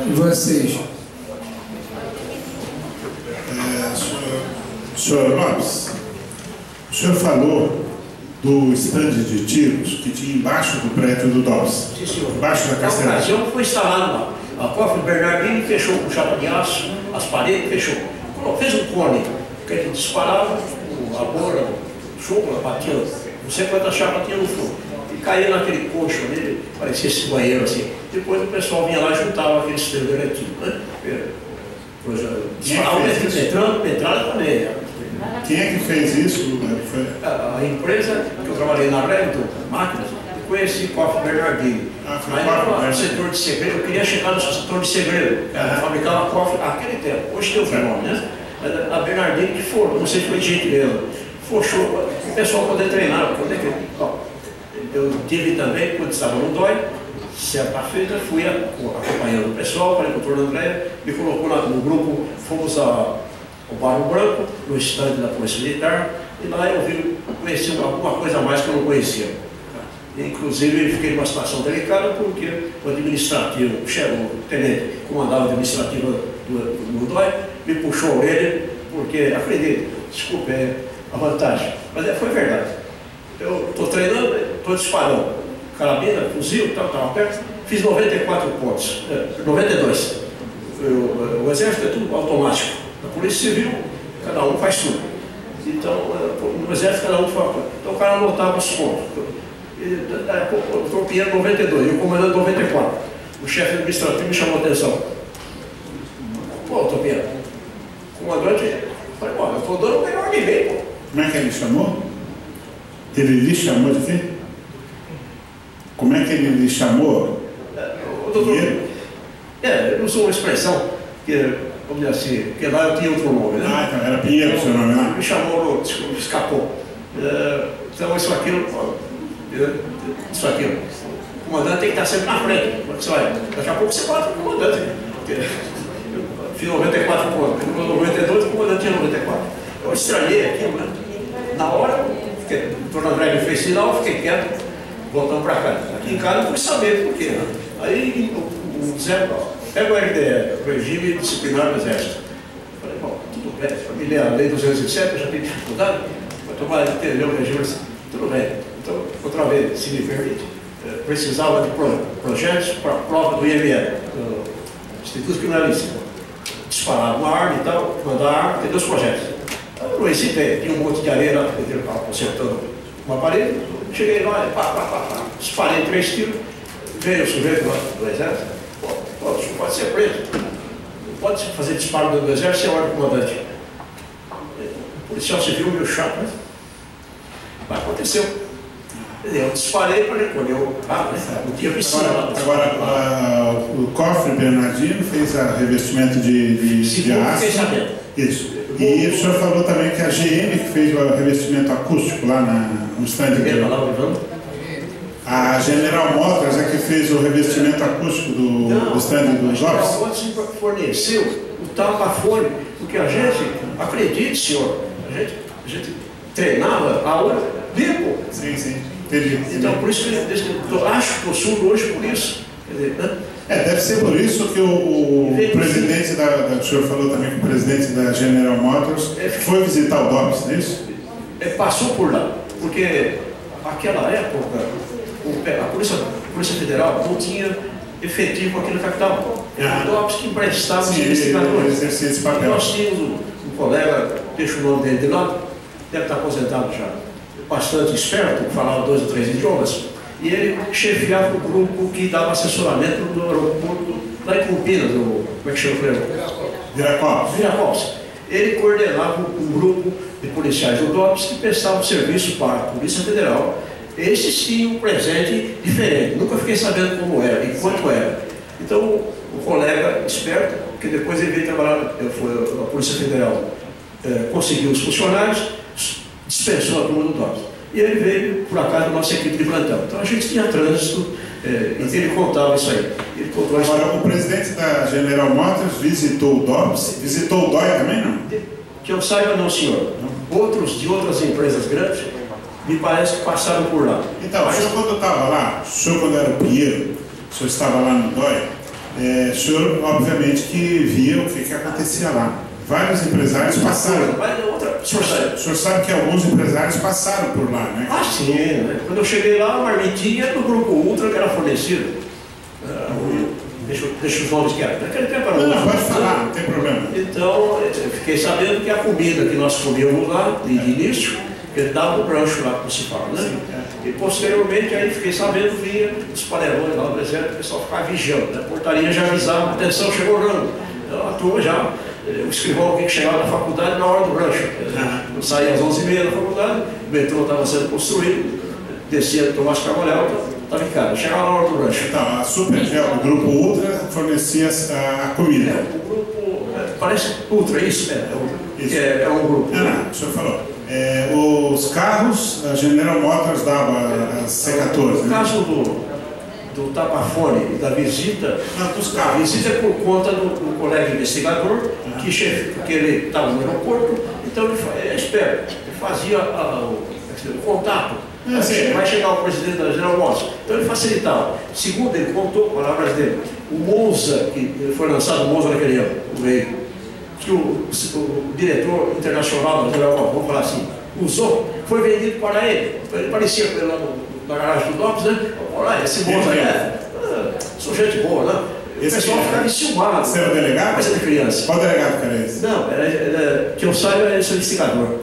E vocês? Senhor Lopes, o senhor falou do estande de tiros que tinha embaixo do prédio do DOPS. Sim, senhor. Embaixo da Na ocasião foi instalado lá. A cofre Bernardini fechou com chapa de aço, as paredes fechou. Fez um cone que ele disparava, a bola, o chumbo, batia, não sei quantas chapas tinha no fundo. E caía naquele coxo ali, parecia esse banheiro assim. Depois o pessoal vinha lá e juntava aquele sistema eletivo, né? Disparava petralha também. Quem é que fez isso? A empresa que eu trabalhei na Revito Máquinas, eu conheci Cofre Bernardini. Aí no setor de segredo, eu queria chegar no setor de segredo. Ela fabricava cofre naquele tempo. Hoje tem o fenômeno, né? A Bernardini que for, não sei se foi de gentileza, forçou o pessoal poder treinar. Eu tive também, quando estava no DOI, certa feita, fui acompanhando o pessoal, falei com o doutor André, me colocou no grupo, fomos ao Barro Branco, no estande da Polícia Militar, e lá eu conheci alguma coisa a mais que eu não conhecia. Inclusive, fiquei numa situação delicada, porque o administrativo, o tenente, comandava o administrativo do DOI, me puxou a orelha, porque, acredito, desculpe, a vantagem, mas foi verdade. Eu estou treinando, estou disparando, carabina, fuzil, estava perto, fiz 94 pontos, 92. O exército é tudo automático. Na Polícia Civil, cada um faz tudo. Então, no exército, cada um faz tudo. Então, o cara anotava os pontos. O tropeiro 92 e o comandante 94. O chefe administrativo me chamou a atenção. Pô, tropeiro, o comandante, falei, pô, eu estou dando o melhor de mim, pô. Como é que ele chamou? Ele lhe chamou de quê? Como é que ele lhe chamou? Doutor, eu usou uma expressão que, vamos dizer assim, que lá eu tinha outro nome, né? Ah, então era Pinheiro o seu nome, né? Me chamou, escapou. Então, isso aqui, o comandante tem que estar sempre na frente. Daqui a pouco você bate o comandante. Eu fiz 94 pontos, no 92 o comandante tinha 94. Eu estranhei aquilo, né? Na hora, o doutor André me fez sinal, eu fiquei quieto, voltando para cá. Aqui em casa eu fui saber por quê. Né? Aí o Zé, pega o RDE, o Regime Disciplinar do Exército. Falei, bom, tudo bem, família, a Lei 207, eu já tenho dificuldade, mas tomara de entender o regime, tudo bem. Então, outra vez, se me permite, precisava de projetos para a prova do IME, do Instituto Criminalístico. Disparar uma arma e tal, mandar a arma, tem 2 projetos. Eu não recitei, tinha um monte de areia lá, ele estava consertando uma parede, cheguei lá, disparei 3 tiros, veio o sujeito lá do exército, pô, o senhor pode ser preso, não pode fazer disparo do exército, você é o comandante. O policial civil meio chato, né? Mas aconteceu. Eu disparei para recolher o carro, né? Não tinha piscina lá. Agora, o Cofre Bernardino fez a revestimento de aço. Isso. E o senhor falou também que a GM que fez o revestimento acústico lá no stand dele. A General Motors é que fez o revestimento acústico do stand do Jobs? A General Motors forneceu o tapa-fone, porque a gente, acredite, senhor, a gente treinava a hora limpo. Sim, sim. Entendi. Então, por isso que eu acho que eu surdo hoje por isso. Quer dizer, né? Deve ser por isso que o presidente o senhor falou também que o presidente da General Motors foi visitar o DOPS, não é isso? Passou por lá, porque naquela época a Polícia Federal não tinha efetivo aqui na capital. Era o DOPS que emprestava os investigadores. Esse papel. Nós tínhamos um colega, deixa o nome dele de lado, deve estar aposentado já, bastante esperto, falava 2 ou 3 idiomas. E ele chefiava o grupo que dava assessoramento no aeroporto lá em Campinas, como é que chama o Viracopos. Ele coordenava um grupo de policiais do DOPS que prestavam serviço para a Polícia Federal. Esses tinham um presente diferente, nunca fiquei sabendo como era e quanto era. Então, o colega esperto, que depois ele veio trabalhar, a Polícia Federal conseguiu os funcionários, dispensou a turma do DOPS. E ele veio, por acaso, da nossa equipe de plantão. Então a gente tinha trânsito, e ele contava isso aí. Ele contou isso. Agora, o presidente da General Motors visitou o DOPS, visitou o DOI também, não? Que eu saiba, não, senhor. Outros de outras empresas grandes, me parece que passaram por lá. Então, o senhor quando estava lá, o senhor quando era o Pinheiro, o senhor estava lá no DOI, o senhor, obviamente, que via o que acontecia lá. Vários empresários passaram. O senhor sabe que alguns empresários passaram por lá, né? Ah, sim. Né? Quando eu cheguei lá, a marmitinha do Grupo Ultra que era fornecido. Deixa os nomes quietos. Naquele tempo era não, pode falar, não tem problema. Então, eu fiquei sabendo que a comida que nós comíamos lá, de início, ele dava um rancho lá, como se fala, né? Sim, é. E posteriormente, aí fiquei sabendo, via os palerões lá no deserto, o pessoal ficava vigiando, né? A portaria já avisava, atenção, chegou o rancho. Então, a turma já, o escrivão que chegava na faculdade na hora do rancho. Eu saía às 11h30 da faculdade, o metrô estava sendo construído, descia do Tomás Cavalhal, estava em casa, chegava na hora do rancho. Então, a Supergel, o Grupo Ultra, fornecia a comida. O grupo, parece Ultra, isso? Isso. É um grupo. Não, o senhor falou. Os carros, a General Motors dava a C14. No caso do Tapafone, da visita, dos carros. A visita é por conta do colega investigador, que ele estava no aeroporto, então ele esperto, ele fazia o contato. Vai chegar o presidente da General Motors, então ele facilitava. Segundo, ele contou palavras dele, o Monza, que foi lançado o Monza naquele ano, o veículo, que o diretor internacional da General Motors, vamos falar assim, usou, foi vendido para ele. Ele parecia com ele lá na garagem do Lopes, né? Olha, esse Monza aí sou gente boa, né? O pessoal ficava enciumado. Você era o delegado? Coisa de criança. Qual delegado que era esse? Não, que eu saiba, era esse investigador.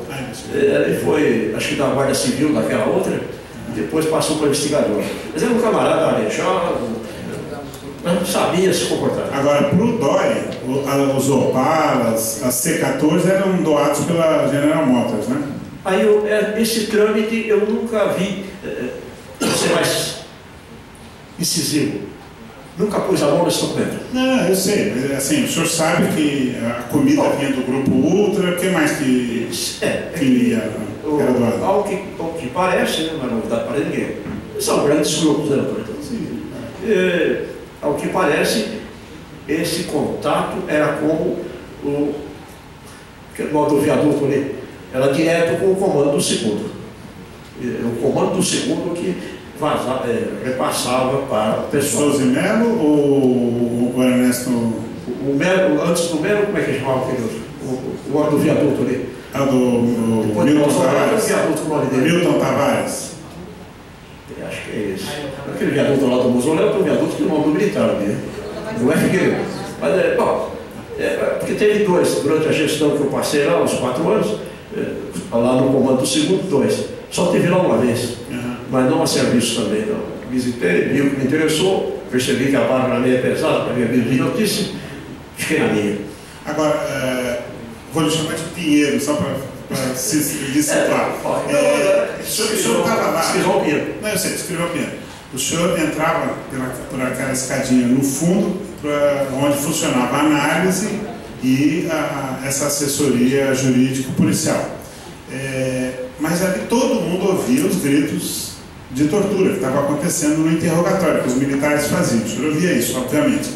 Ele foi, acho que da Guarda Civil, daquela outra, e depois passou para o investigador. Mas era um camarada arejado, não sabia se comportar. Agora, para o DOI, os Opalas, as C14 eram doados pela General Motors, né? Aí, esse trâmite eu nunca vi, vou ser mais incisivo. Nunca pus a mão nesse documento. Não, eu sei, mas assim, o senhor sabe que a comida vinha do Grupo Ultra, o que mais que ia doado? Ao que parece, não é novidade para ninguém, são grandes grupos, né? Ao que parece, esse contato era como o modo do viaduto ali, era direto com o comando do segundo. O comando do segundo que repassava para o pessoal. Souza e Melo ou o Ernesto? O Melo, antes do Melo, como é que chamava aquele outro? O homem do viaduto ali. Do Milton Tavares. Milton Tavares. Acho que é esse. Aquele viaduto lá do Mausoléu tem um viaduto que é o nome do militar ali. Não é Figueiredo. Mas, bom, porque teve dois, durante a gestão que eu passei lá, uns 4 anos, lá no comando do segundo, 2. Só teve lá uma vez. Mas não a serviço também, não. Visitei, vi o que me interessou, percebi que a barra era meio pesada para ver a notícia, fiquei na minha. Agora, vou lhe chamar de Pinheiro, só para se situar. O senhor estava lá. Escreveu o Pinheiro. Não, eu sei, escreveu o Pinheiro. O senhor entrava por aquela escadinha no fundo, onde funcionava a análise e essa assessoria jurídico-policial. Mas ali todo mundo ouvia os gritos de tortura que estava acontecendo no interrogatório, que os militares faziam. O senhor ouvia isso, obviamente.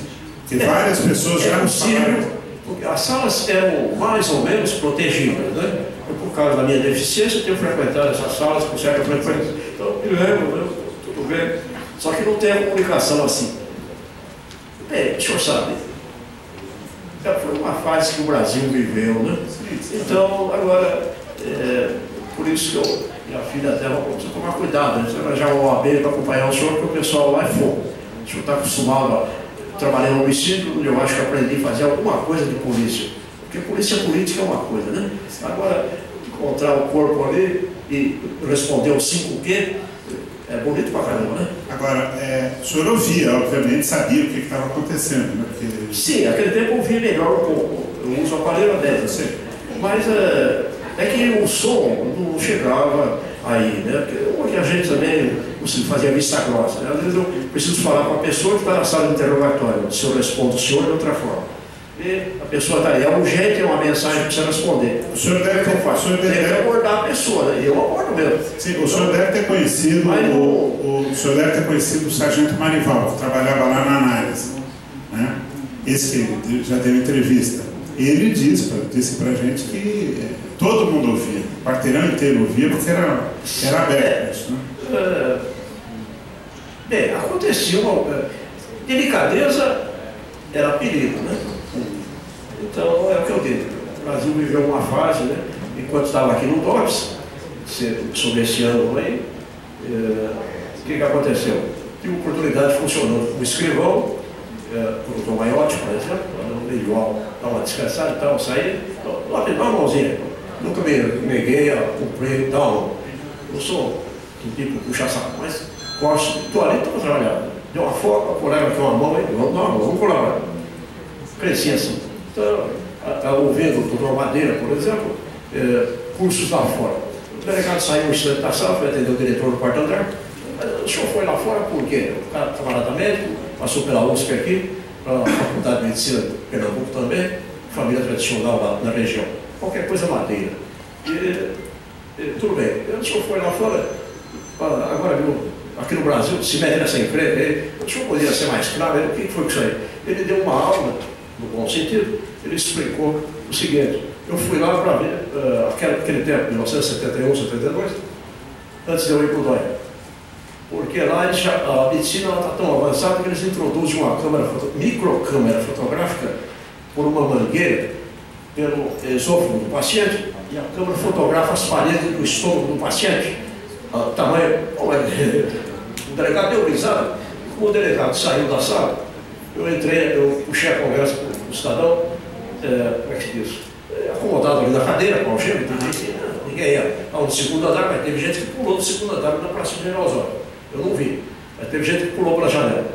Porque várias pessoas já não falaram. Porque as salas eram mais ou menos protegidas, né? Eu, por causa da minha deficiência, tenho frequentado essas salas com certa frequência. Então, eu lembro, tudo bem. Só que não tem a comunicação assim. O senhor sabe, foi uma fase que o Brasil viveu, né? Então, agora, por isso que minha filha dela precisa tomar cuidado, né? Você vai já uma OAB para acompanhar o senhor, porque o pessoal lá é fogo. O senhor está acostumado a trabalhar no homicídio, onde eu acho que aprendi a fazer alguma coisa de polícia. Porque polícia política é uma coisa, né? Agora, encontrar o corpo ali e responder o 5Q, é bonito pra caramba, né? Agora, o senhor ouvia, obviamente, sabia o que estava acontecendo, né? Porque... Sim, naquele tempo eu ouvia melhor um pouco. Eu uso o aparelho dentro, mas é que o som não chegava aí, né? Porque hoje a gente também fazia vista grossa, né? Às vezes eu preciso falar com a pessoa que está na sala de interrogatório, se eu respondo o senhor de outra forma. E a pessoa está aí, é urgente, é uma mensagem que precisa responder. O senhor deve ter abordar a pessoa, né? Eu abordo mesmo. Sim, o senhor deve ter conhecido o senhor deve ter conhecido o sargento Marival, que trabalhava lá na análise, né? Esse que já deu entrevista. Ele disse para a gente que todo mundo ouvia, o quarteirão inteiro ouvia, porque era aberto isso, né? Acontecia uma delicadeza, era perigo, né? Então, é o que eu digo. O Brasil viveu uma fase, né? Enquanto estava aqui no DOPS, sobre esse ano aí, o que aconteceu? Tive oportunidade, funcionou o escrivão, o Dr. Maiotti, por exemplo, no individual, estava descansado e tal, saí, dá uma mãozinha. Nunca me neguei a cumprir e tal. Eu sou um tipo puxa saco, mas gosto, estou ali, estou trabalhando. Deu uma foto, o colega aqui uma mão, vamos colaborar. Cresci assim. Então, ouvindo o Dr. Madeira, por exemplo, cursos lá fora. O delegado saiu um instante da sala, foi atender o diretor do quarto andar. O senhor foi lá fora por quê? O cara camarada médico, passou pela USP aqui, para a Faculdade de Medicina de Pernambuco também, família tradicional lá na região. Qualquer coisa Madeira. Tudo bem. O senhor foi lá fora, agora viu, aqui no Brasil, se mete nessa empresa, o senhor poderia ser mais claro, o que foi isso aí? Ele deu uma aula, no bom sentido, ele explicou o seguinte: eu fui lá para ver, aquele tempo, 1971, 72, antes de eu ir para o DOI. Porque lá a medicina está tão avançada que eles introduzem uma microcâmera fotográfica por uma mangueira pelo esôfago do paciente, e a câmera fotografa as paredes do estômago do paciente. O tamanho. O delegado deu risada. Como o delegado saiu da sala, eu puxei a conversa com o cidadão, como é que se diz? Acomodado ali na cadeira, com o algema, ninguém ia ao segundo andar, mas teve gente que pulou do segundo andar na Praça General Osório. Eu não vi, mas teve gente que pulou pela janela.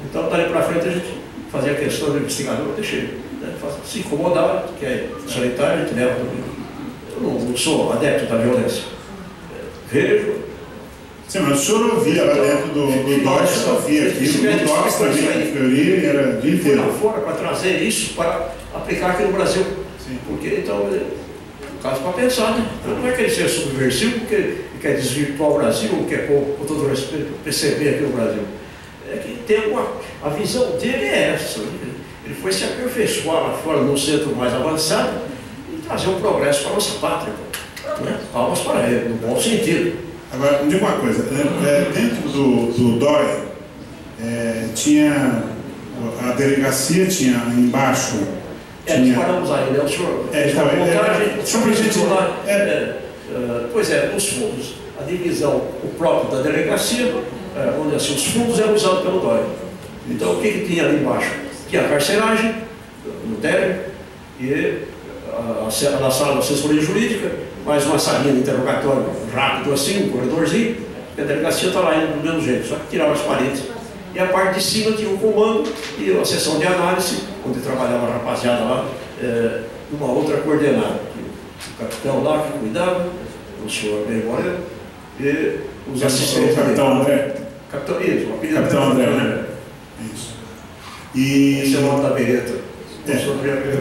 Então, dali para frente, a gente fazia a questão do investigador, eu deixei. Né? Se incomodar, que é sanitário, a gente leva também. Eu não sou adepto da violência. Vejo. Sim, mas o senhor ouvia lá dentro do DOPS, ouvia aquilo, o DOPS também, Fleury, era o dia inteiro. Lá fora para trazer isso para aplicar aqui no Brasil. Sim. Porque, então, caso para pensar, né? Não é que ele seja subversivo, porque ele quer desvirtuar o Brasil, quer, com todo respeito, perceber aqui no Brasil. É que tem a visão dele é essa. Ele foi se aperfeiçoar lá fora, num centro mais avançado, e trazer um progresso para a nossa pátria. Né? Palmas para ele, no bom sentido. Agora, me diga uma coisa, dentro do DOI, tinha, a delegacia tinha embaixo... Paramos aí, né? O senhor... Pois é, os fundos, a divisão, o próprio da delegacia, onde assim, os fundos eram usados pelo DOI. Então, o que tinha ali embaixo? Tinha a carceragem, no térreo, e a sala de assessoria jurídica, mais uma salinha de interrogatório rápido assim, um corredorzinho, e a delegacia está lá indo do mesmo jeito, só que tirava as paredes. E a parte de cima tinha um comando e a sessão de análise, onde trabalhava a rapaziada lá, numa outra coordenada. O capitão lá que cuidava, o senhor Bem Moreno, e os assistentes. O capitão André. Capitão, isso, o apelido Capitão André, né? Isso. E... Esse é o nome da bereta. O senhor Manuel.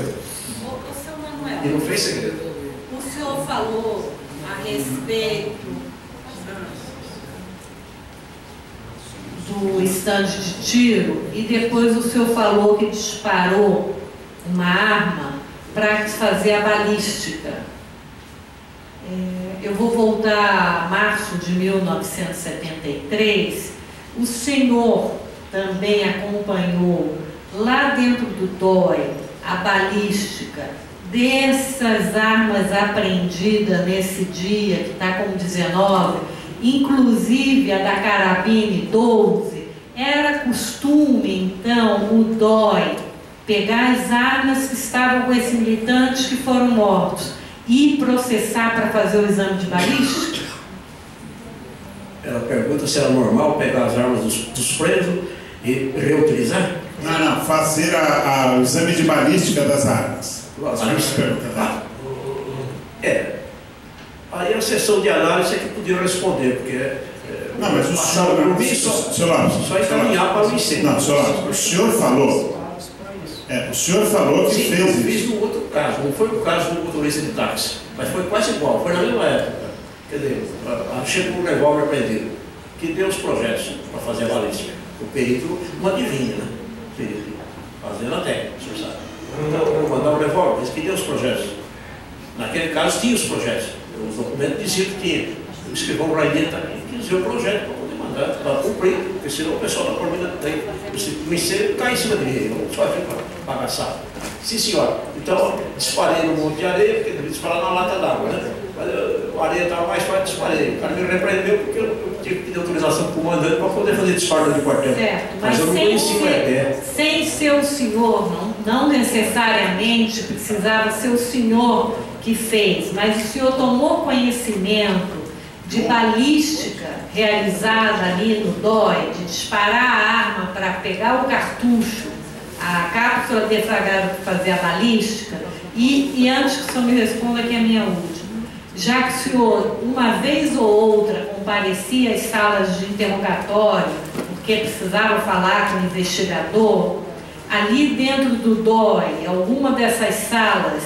E não fez segredo. O senhor falou a respeito do estande de tiro e depois o senhor falou que disparou uma arma para fazer a balística. Eu vou voltar a março de 1973. O senhor também acompanhou lá dentro do DOI a balística dessas armas apreendidas nesse dia, que está com 19, inclusive a da carabine 12. Era costume, então, o DOI pegar as armas que estavam com esses militantes que foram mortos e processar para fazer o exame de balística? Ela pergunta se era normal pegar as armas dos presos e reutilizar? Não, fazer o exame de balística das armas. Aí a sessão de análise é que podia responder, porque não, mas o senhor, por mim só encaminhar para o incêndio. Não, o senhor falou. O senhor falou que sim, fez eu isso. fiz no outro caso, não foi o caso do motorista de táxi, mas foi quase igual, foi na mesma época. Quer dizer, chegou um revólver prendido, que deu os projetos para fazer a balística. O perito não adivinha, né? O perito fazendo a técnica, o senhor sabe. Então, vou mandar um revólver, mas que deu os projetos. Naquele caso, tinha os projetos. Os documentos diziam que tinha. O escrivão Rainer também quis ver o projeto para poder mandar. né, para cumprir, porque senão o pessoal da Cormina tem o incêndio cai em cima de mim, não só aqui para bagaçar. Sim, senhora. Então, disparei no monte de areia, porque devia disparar na lata d'água, né? Mas a areia estava mais forte, disparei. O cara me repreendeu porque eu tive que pedir autorização para o comandante para poder fazer disparo de quartel. Certo, mas eu não conheci o EPE. Sem ser o senhor, não necessariamente precisava ser o senhor que fez, mas o senhor tomou conhecimento de balística realizada ali no DOI, de disparar a arma para pegar o cartucho, a cápsula deflagrada para fazer a balística, e antes que o senhor me responda, que é a minha última, já que o senhor, uma vez ou outra, comparecia às salas de interrogatório, porque precisava falar com o investigador, ali dentro do DOI, alguma dessas salas,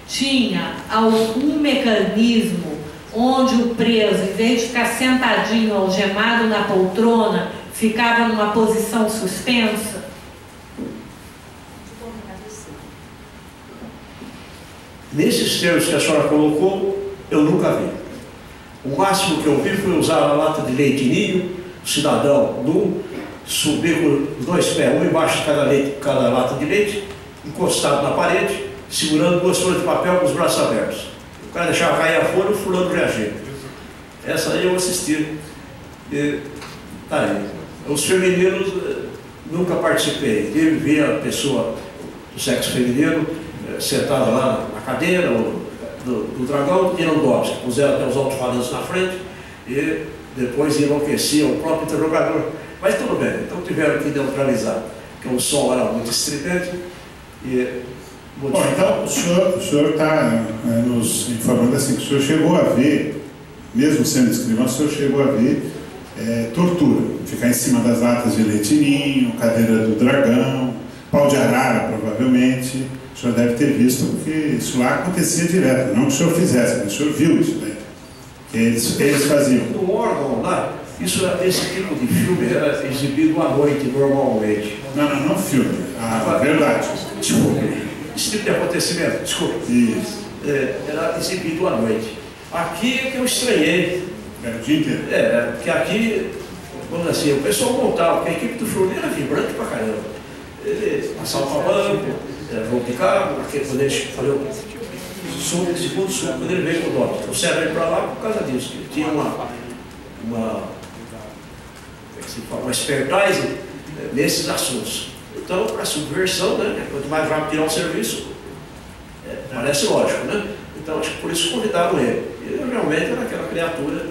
tinha algum mecanismo onde o preso, em vez de ficar sentadinho, algemado na poltrona, ficava numa posição suspensa? Nesses termos que a senhora colocou, eu nunca vi. O máximo que eu vi foi usar a lata de leite ninho, o cidadão subir com os dois pés, um embaixo de cada lata de leite, encostado na parede, segurando 2 folhas de papel com os braços abertos. O cara deixava cair a folha, o fulano reagia. Essa aí eu assisti. Tá aí. Os femininos nunca participei. Deve ver a pessoa do sexo feminino sentada lá na cadeira do Dragão e no DOPS, que puseram até os alto-falantes na frente e depois enlouquecia o próprio interrogador. Mas tudo bem, então tiveram que neutralizar, porque o som era muito estridente e... Bom, então o senhor está nos informando assim, que o senhor chegou a ver, mesmo sendo escrivão, o senhor chegou a ver tortura, ficar em cima das latas de leite ninho, cadeira do Dragão, pau de arara, provavelmente. O senhor deve ter visto, porque isso lá acontecia direto, não que o senhor fizesse, mas o senhor viu isso daí, que eles faziam. No órgão lá, esse tipo de filme era exibido à noite, normalmente. Não filme, verdade. Desculpe, esse tipo de acontecimento, desculpe. Isso. Era exibido à noite. Aqui é que eu estranhei. Era o dia inteiro? Porque aqui, vamos assim, o pessoal montava, porque a equipe do filme era vibrante pra caramba. Ele passava para banco, voo de carro, quando ele falou, segundo sul, quando ele veio com o DOPS. Trouxeram ele para lá por causa disso. Ele tinha uma expertise nesses assuntos. Então, para subversão, né, quanto mais rápido tirar o serviço, parece lógico, né? Então, acho que por isso convidaram ele. Ele realmente era aquela criatura,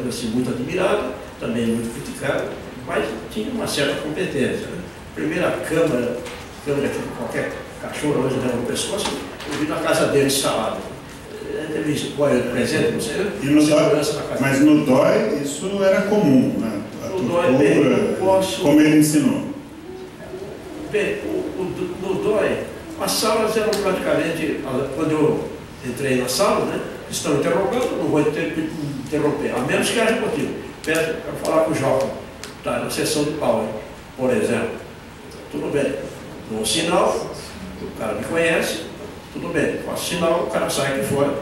assim, muito admirada, também muito criticada, mas tinha uma certa competência. Né? Primeira câmera que qualquer cachorro hoje leva no pescoço, eu vi na casa dele instalada. Teve presente, não sei, mas no DOI isso era comum, né? A tortura, como ele ensinou. Bem, no DOI, as salas eram praticamente, quando eu entrei na sala, né, estão interrogando, não vou interromper, a menos que haja motivo. Peço para falar com o Joca, tá, na sessão de Power, por exemplo. Tudo bem, dou um sinal, o cara me conhece, tudo bem, faço sinal, o cara sai aqui fora,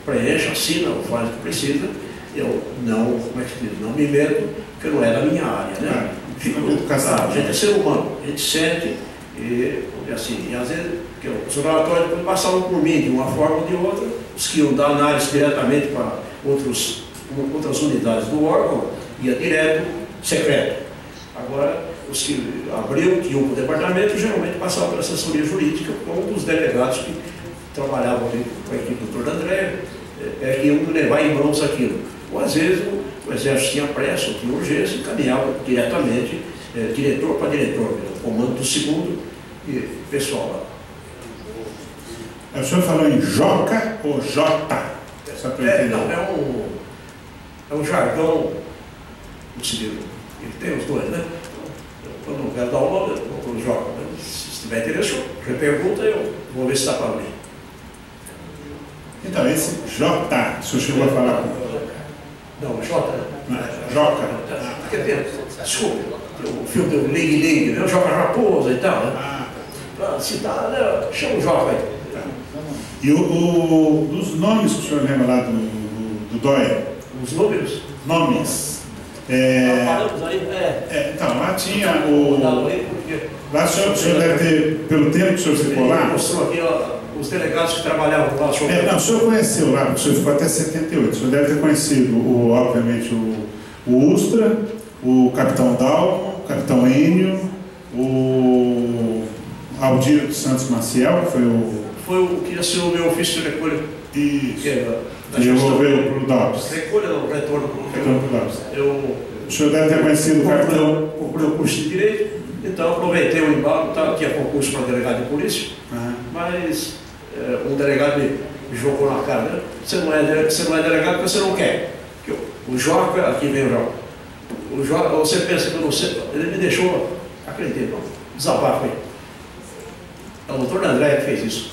preenche, assina, faz o que precisa, eu não, como é que se diz, não me meto, porque não é da minha área, né? A gente é ser humano, a gente sente, e assim, e às vezes, os relatórios passavam por mim de uma forma ou de outra, os que iam dar análise diretamente para outras unidades do órgão, ia direto, secreto. Agora, os que abriam, que iam para o departamento, geralmente passavam para a assessoria jurídica, com os delegados que trabalhavam ali com a equipe do doutor André, que iam levar em mãos aquilo. Ou às vezes o exército tinha pressa, ou tinha urgência, e caminhava diretamente, diretor para diretor, o comando do segundo e pessoal lá. O senhor falou em Joca ou Jota? Não, é um jargão civil. Ele tem os dois, né? Quando eu quero dar o nome, eu vou Joca. Se tiver interesse, eu pergunta, eu vou ver se está para abrir. Então, esse Jota, o senhor chegou a falar com ele? Não, Jota. Joca. Desculpe, o filme do Ling Ling, né? O Joca Raposa e tal, né? Para citar, né? Chama o Joca aí. E dos nomes que o senhor lembra lá do DOI? Os números? Nomes. Então, lá tinha o... Lá o senhor deve ter, pelo tempo que o senhor ficou lá... Mostrou aqui os delegados que trabalhavam lá. Não, o senhor conheceu lá, porque o senhor ficou até 78. O senhor deve ter conhecido, obviamente, o Ustra, o Capitão Dalmo, o Capitão Enio, o Aldir dos Santos Maciel, que foi o... Foi o que ia ser o meu ofício de recolha. Isso. Que envolveu para o DOPS. Recolha não, retorno para o DOPS. O senhor deve ter conhecido o Capitão... Comprei o curso de Direito, então aproveitei o embalo, tinha concurso para delegado de polícia, mas um delegado me jogou na cara, né? Você não é delegado porque você não quer. O Joca, aqui vem o Joca. O Joca, você pensa que eu não sei, ele me deixou, acreditei, não, desabafo aí. É o doutor André que fez isso.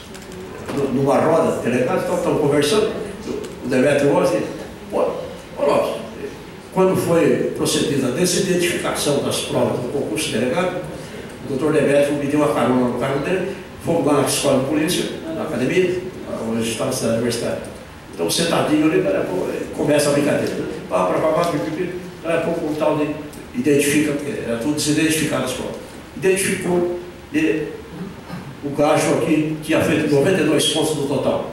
Numa roda, delegado, estão conversando, o Demetrio Lopes, Lopes, quando foi procedida a desidentificação das provas do concurso de delegado, o doutor Demetrio me deu uma carona no carro dele, fomos lá na escola de polícia, na academia, onde estava a cidade universitária. Então, sentadinho ali, começa a brincadeira. Daqui a pouco o tal de identifica, porque era tudo desidentificado as provas. Identificou e o gajo aqui tinha feito 92 pontos no total.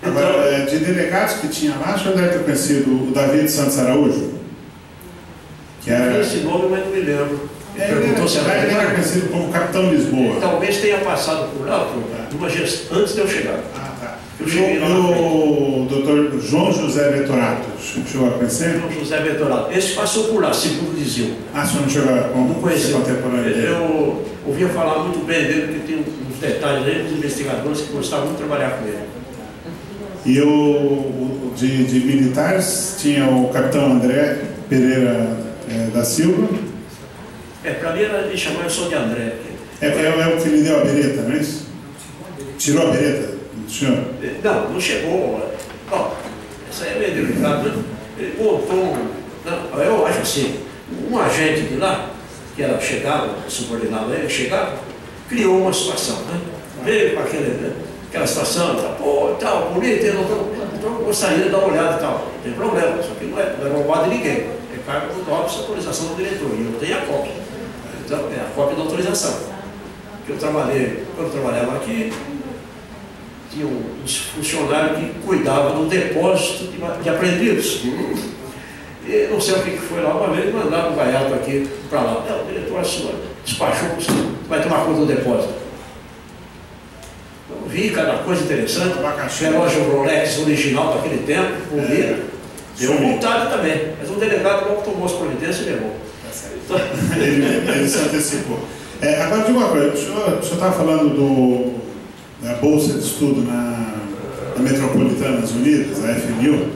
Então, agora, de delegados que tinha lá, o senhor deve ter conhecido o David Santos Araújo? Que era... Esse nome, mas não me lembro. Ele era conhecido como Capitão Lisboa. Talvez tenha passado por lá, antes de eu chegar. Eu cheguei lá. O doutor João José Vetorato, chegou a conhecer? João José Vetorato. Esse passou por lá, segundo diziam. O senhor não chegou a conhecer contemporâneo dele? Eu ouvia falar muito bem dele, porque tem uns detalhes aí dos investigadores que gostavam muito de trabalhar com ele. E de militares tinha o Capitão André Pereira da Silva. Para mim ele chamava só de André. É o que lhe deu a bereta, não é isso? Tirou a bereta do senhor? Não chegou. Bom, isso aí é meio delicado, né? Ele botou, eu acho assim, um agente de lá, que era chegado, subordinado a ele, chegado, criou uma situação, né? Veio com aquela situação, tal, bonito, eu gostaria de dar uma olhada e tal. Não tem problema, só que não é roubado de ninguém. É cargo do DOPS, autorização do diretor, e eu tenho a cópia. Então, é a cópia da autorização. Que quando eu trabalhava aqui, tinha uns funcionários que cuidavam do depósito de apreendidos. E não sei o que foi lá, uma vez mandaram um gaiato aqui para lá. O diretor despachou, vai tomar conta do depósito. Eu vi cada coisa interessante, relógio Rolex original daquele tempo, bonito. Deu vontade também, mas o delegado logo tomou as providências e levou. Então... ele se antecipou. Agora, de uma coisa, o senhor estava falando da Bolsa de Estudo na Metropolitanas Unidas, a FMU.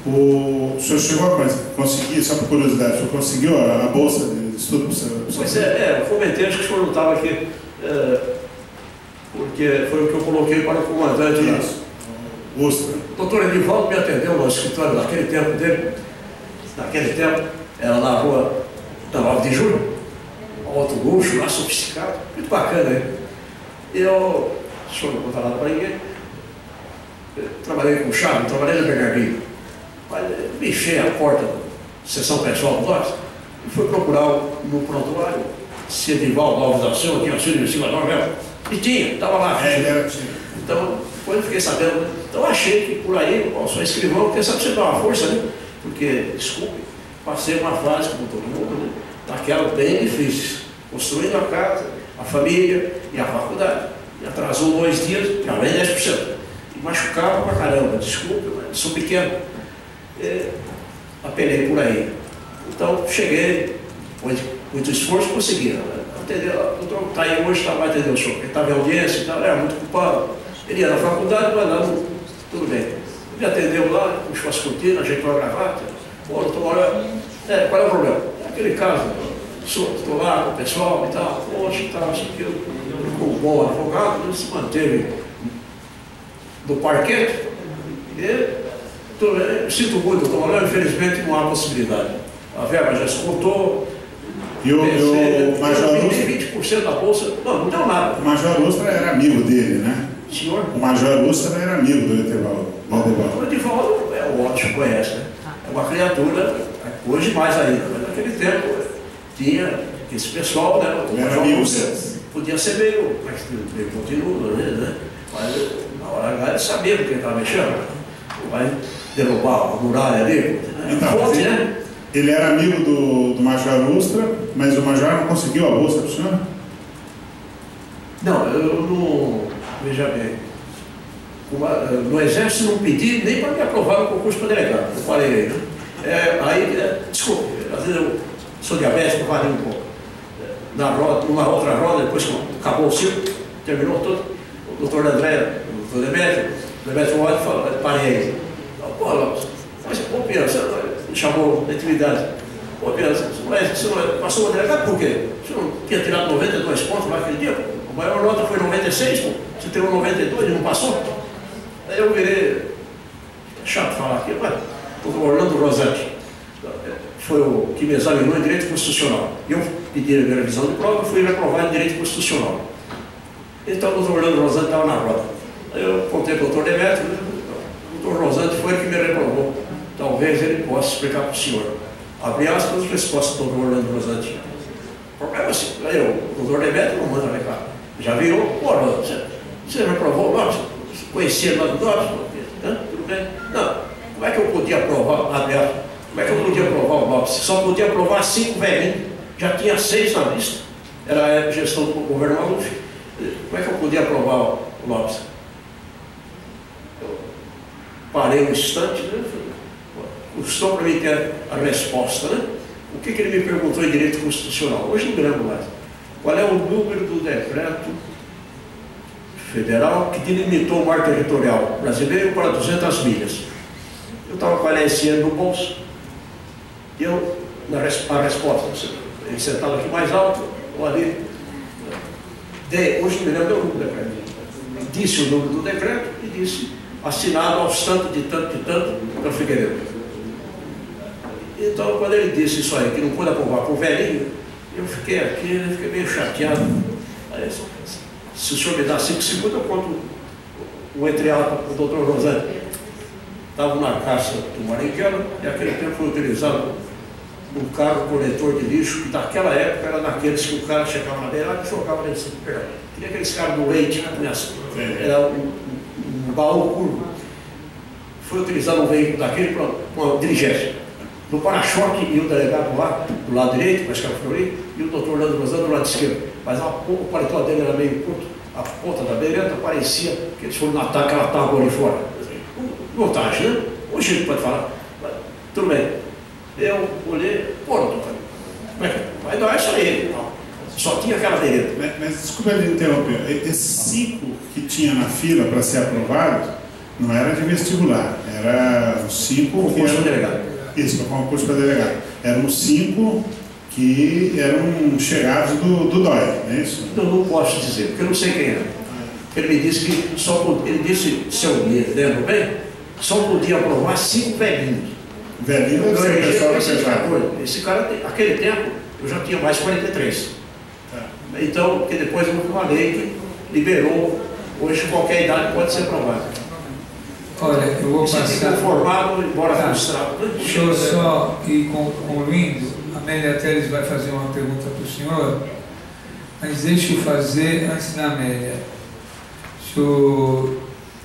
O senhor chegou a conseguir, só por curiosidade, o senhor conseguiu a Bolsa de Estudo para o seu... Pois eu comentei, acho que o senhor não estava aqui, porque foi o que eu coloquei para o comandante. O doutor Edivaldo me atendeu no escritório naquele tempo dele. Naquele tempo, era na rua da 9 de julho, alto luxo, lá sofisticado, muito bacana, hein? O senhor não conta nada para ninguém. Trabalhei com chave, trabalhei na Bernardinho. Fechei a porta da sessão pessoal do DOPS e fui procurar no prontuário se Edivaldo Alves da Silva tinha sido investigador mesmo. E tinha, estava lá. Então, depois eu fiquei sabendo. Então, achei que por aí, só escrivão, porque sabe que você dá uma força, né? Porque, desculpe, passei uma fase, como todo mundo, né? Daquela bem difícil. Construindo a casa, a família e a faculdade. E atrasou 2 dias, já vem 10%. E machucava pra caramba, desculpe, mas sou pequeno. Apelei por aí. Então, cheguei, depois de muito esforço, consegui. Entendeu? O doutor está aí hoje, vai atender o senhor. Ele estava em audiência e tal, era muito culpado. Ele ia na faculdade, mas lá, tudo bem. Ele atendeu lá, puxou as cortinas, ajeitou a gravata. Doutor, qual é o problema? Aquele caso, estou lá com o pessoal e tal, poxa, e tal, assim, ficou um bom advogado, ele se manteve do parquete. Sinto muito, doutor, infelizmente não há possibilidade. A verba já esgotou. E o Major Ustra... 20% da bolsa, não deu nada. O Major Ustra era amigo dele, né? Senhor? O Major Ustra era amigo do Edivaldo. O Edivaldo é o ótimo, conhece, né? É uma criatura Hoje mais ainda, mas naquele tempo tinha esse pessoal, né? Podia ser meio continuo, né? Mas na hora H ele sabia do que ele estava mexendo. Vai derrubar a muralha ali. Então, fonte, né? Ele era amigo do Major Ustra, mas o Major não conseguiu a bolsa para o senhor? Não, eu não. Veja bem. No Exército não pedi nem para me aprovar no concurso para delegado. Eu falei aí, né? Desculpe, às vezes eu sou diabético, varei um pouco. Numa outra roda, depois que acabou o ciclo, terminou tudo, o doutor André, o doutor Demetrio olha e fala, parei aí. Pô, mas, pô, Pia, você me chamou de atividade. Pô, Pia, você não passou uma delegada por quê? Você não tinha tirado 92 pontos lá aquele dia? A maior nota foi 96, pô. Você tirou 92 e não passou? Aí eu virei, chato falar aqui, mas o Orlando Rosati foi o que me examinou em Direito Constitucional. Eu pedi a revisão de prova e fui reprovado em Direito Constitucional. Então o doutor Orlando Rosati estava na roda. Aí eu contei para o doutor Demetrio, o doutor Rosati foi o que me reprovou. Talvez ele possa explicar para o senhor. Abre aspas, resposta do doutor Orlando Rosati. O problema é assim, aí o doutor Demetrio não manda recado. Já virou, pô, você reprovou o Lopes? Conhecia lá do Lopes? Tudo bem? Não, como é que eu podia aprovar, abre aspas? Como é que eu podia aprovar o Lopes? Só podia aprovar 5 velhinhos, já tinha 6 na lista. Era a gestão do governo Maluf. Como é que eu podia aprovar o Lopes? Eu parei um instante, né? Custou para mim ter a resposta, né? O que ele me perguntou em Direito Constitucional? Hoje não lembro mais. Qual é o número do decreto federal que delimitou o mar territorial brasileiro para 200 milhas? Eu estava com a LSN no bolso. E eu, a resposta, ele sentado aqui mais alto, ou ali, hoje me lembro do decreto. Disse o número do decreto e disse, assinado aos tanto de tanto, pelo Figueiredo. Então, quando ele disse isso aí, que não pôde aprovar por velhinho, eu fiquei aqui, fiquei meio chateado. Aí, se o senhor me dá 5 segundos, eu conto o entreato para o doutor Rosati. Estava na caixa do Maringuelo, e naquele tempo foi utilizado um carro coletor de lixo, que naquela época era daqueles que o cara chegava na beira e jogava dentro de perdão. Tinha aqueles caras do leite, era um baú curvo. Foi utilizado um veículo daquele para uma diligência. No para-choque e o delegado lá, do lado direito, mas que era o Fleury, e o doutor Leandro Rosano do lado esquerdo. Mas o paletó dele era meio curto, a ponta da beireta parecia que eles foram matar aquela tábua ali fora. Montagem, né? Hoje a gente pode falar. Mas, tudo bem. Eu olhei, pô, doutor, como é que vai dar isso aí? Não. Só tinha aquela beireta. Mas desculpa me interromper. Esses 5 que tinha na fila para ser aprovado, não era de vestibular, era os 5 que eram... delegado. Isso, para concurso para delegado. Eram 5 que eram chegados do DOI, não é isso? Eu não posso dizer, porque eu não sei quem era. Ele me disse que só podia, ele disse, se eu me lembro bem, só podia aprovar 5 velhinhos. Velhinho deve ser pessoal pesado. Esse cara, naquele tempo, eu já tinha mais 43. Tá. Então, porque depois houve uma lei que liberou, hoje qualquer idade pode ser aprovada. Olha, eu vou passar... Formado, embora frustrado. Deixa eu só ir concluindo. A Amélia Teles vai fazer uma pergunta para o senhor, mas deixa eu fazer antes da Amélia.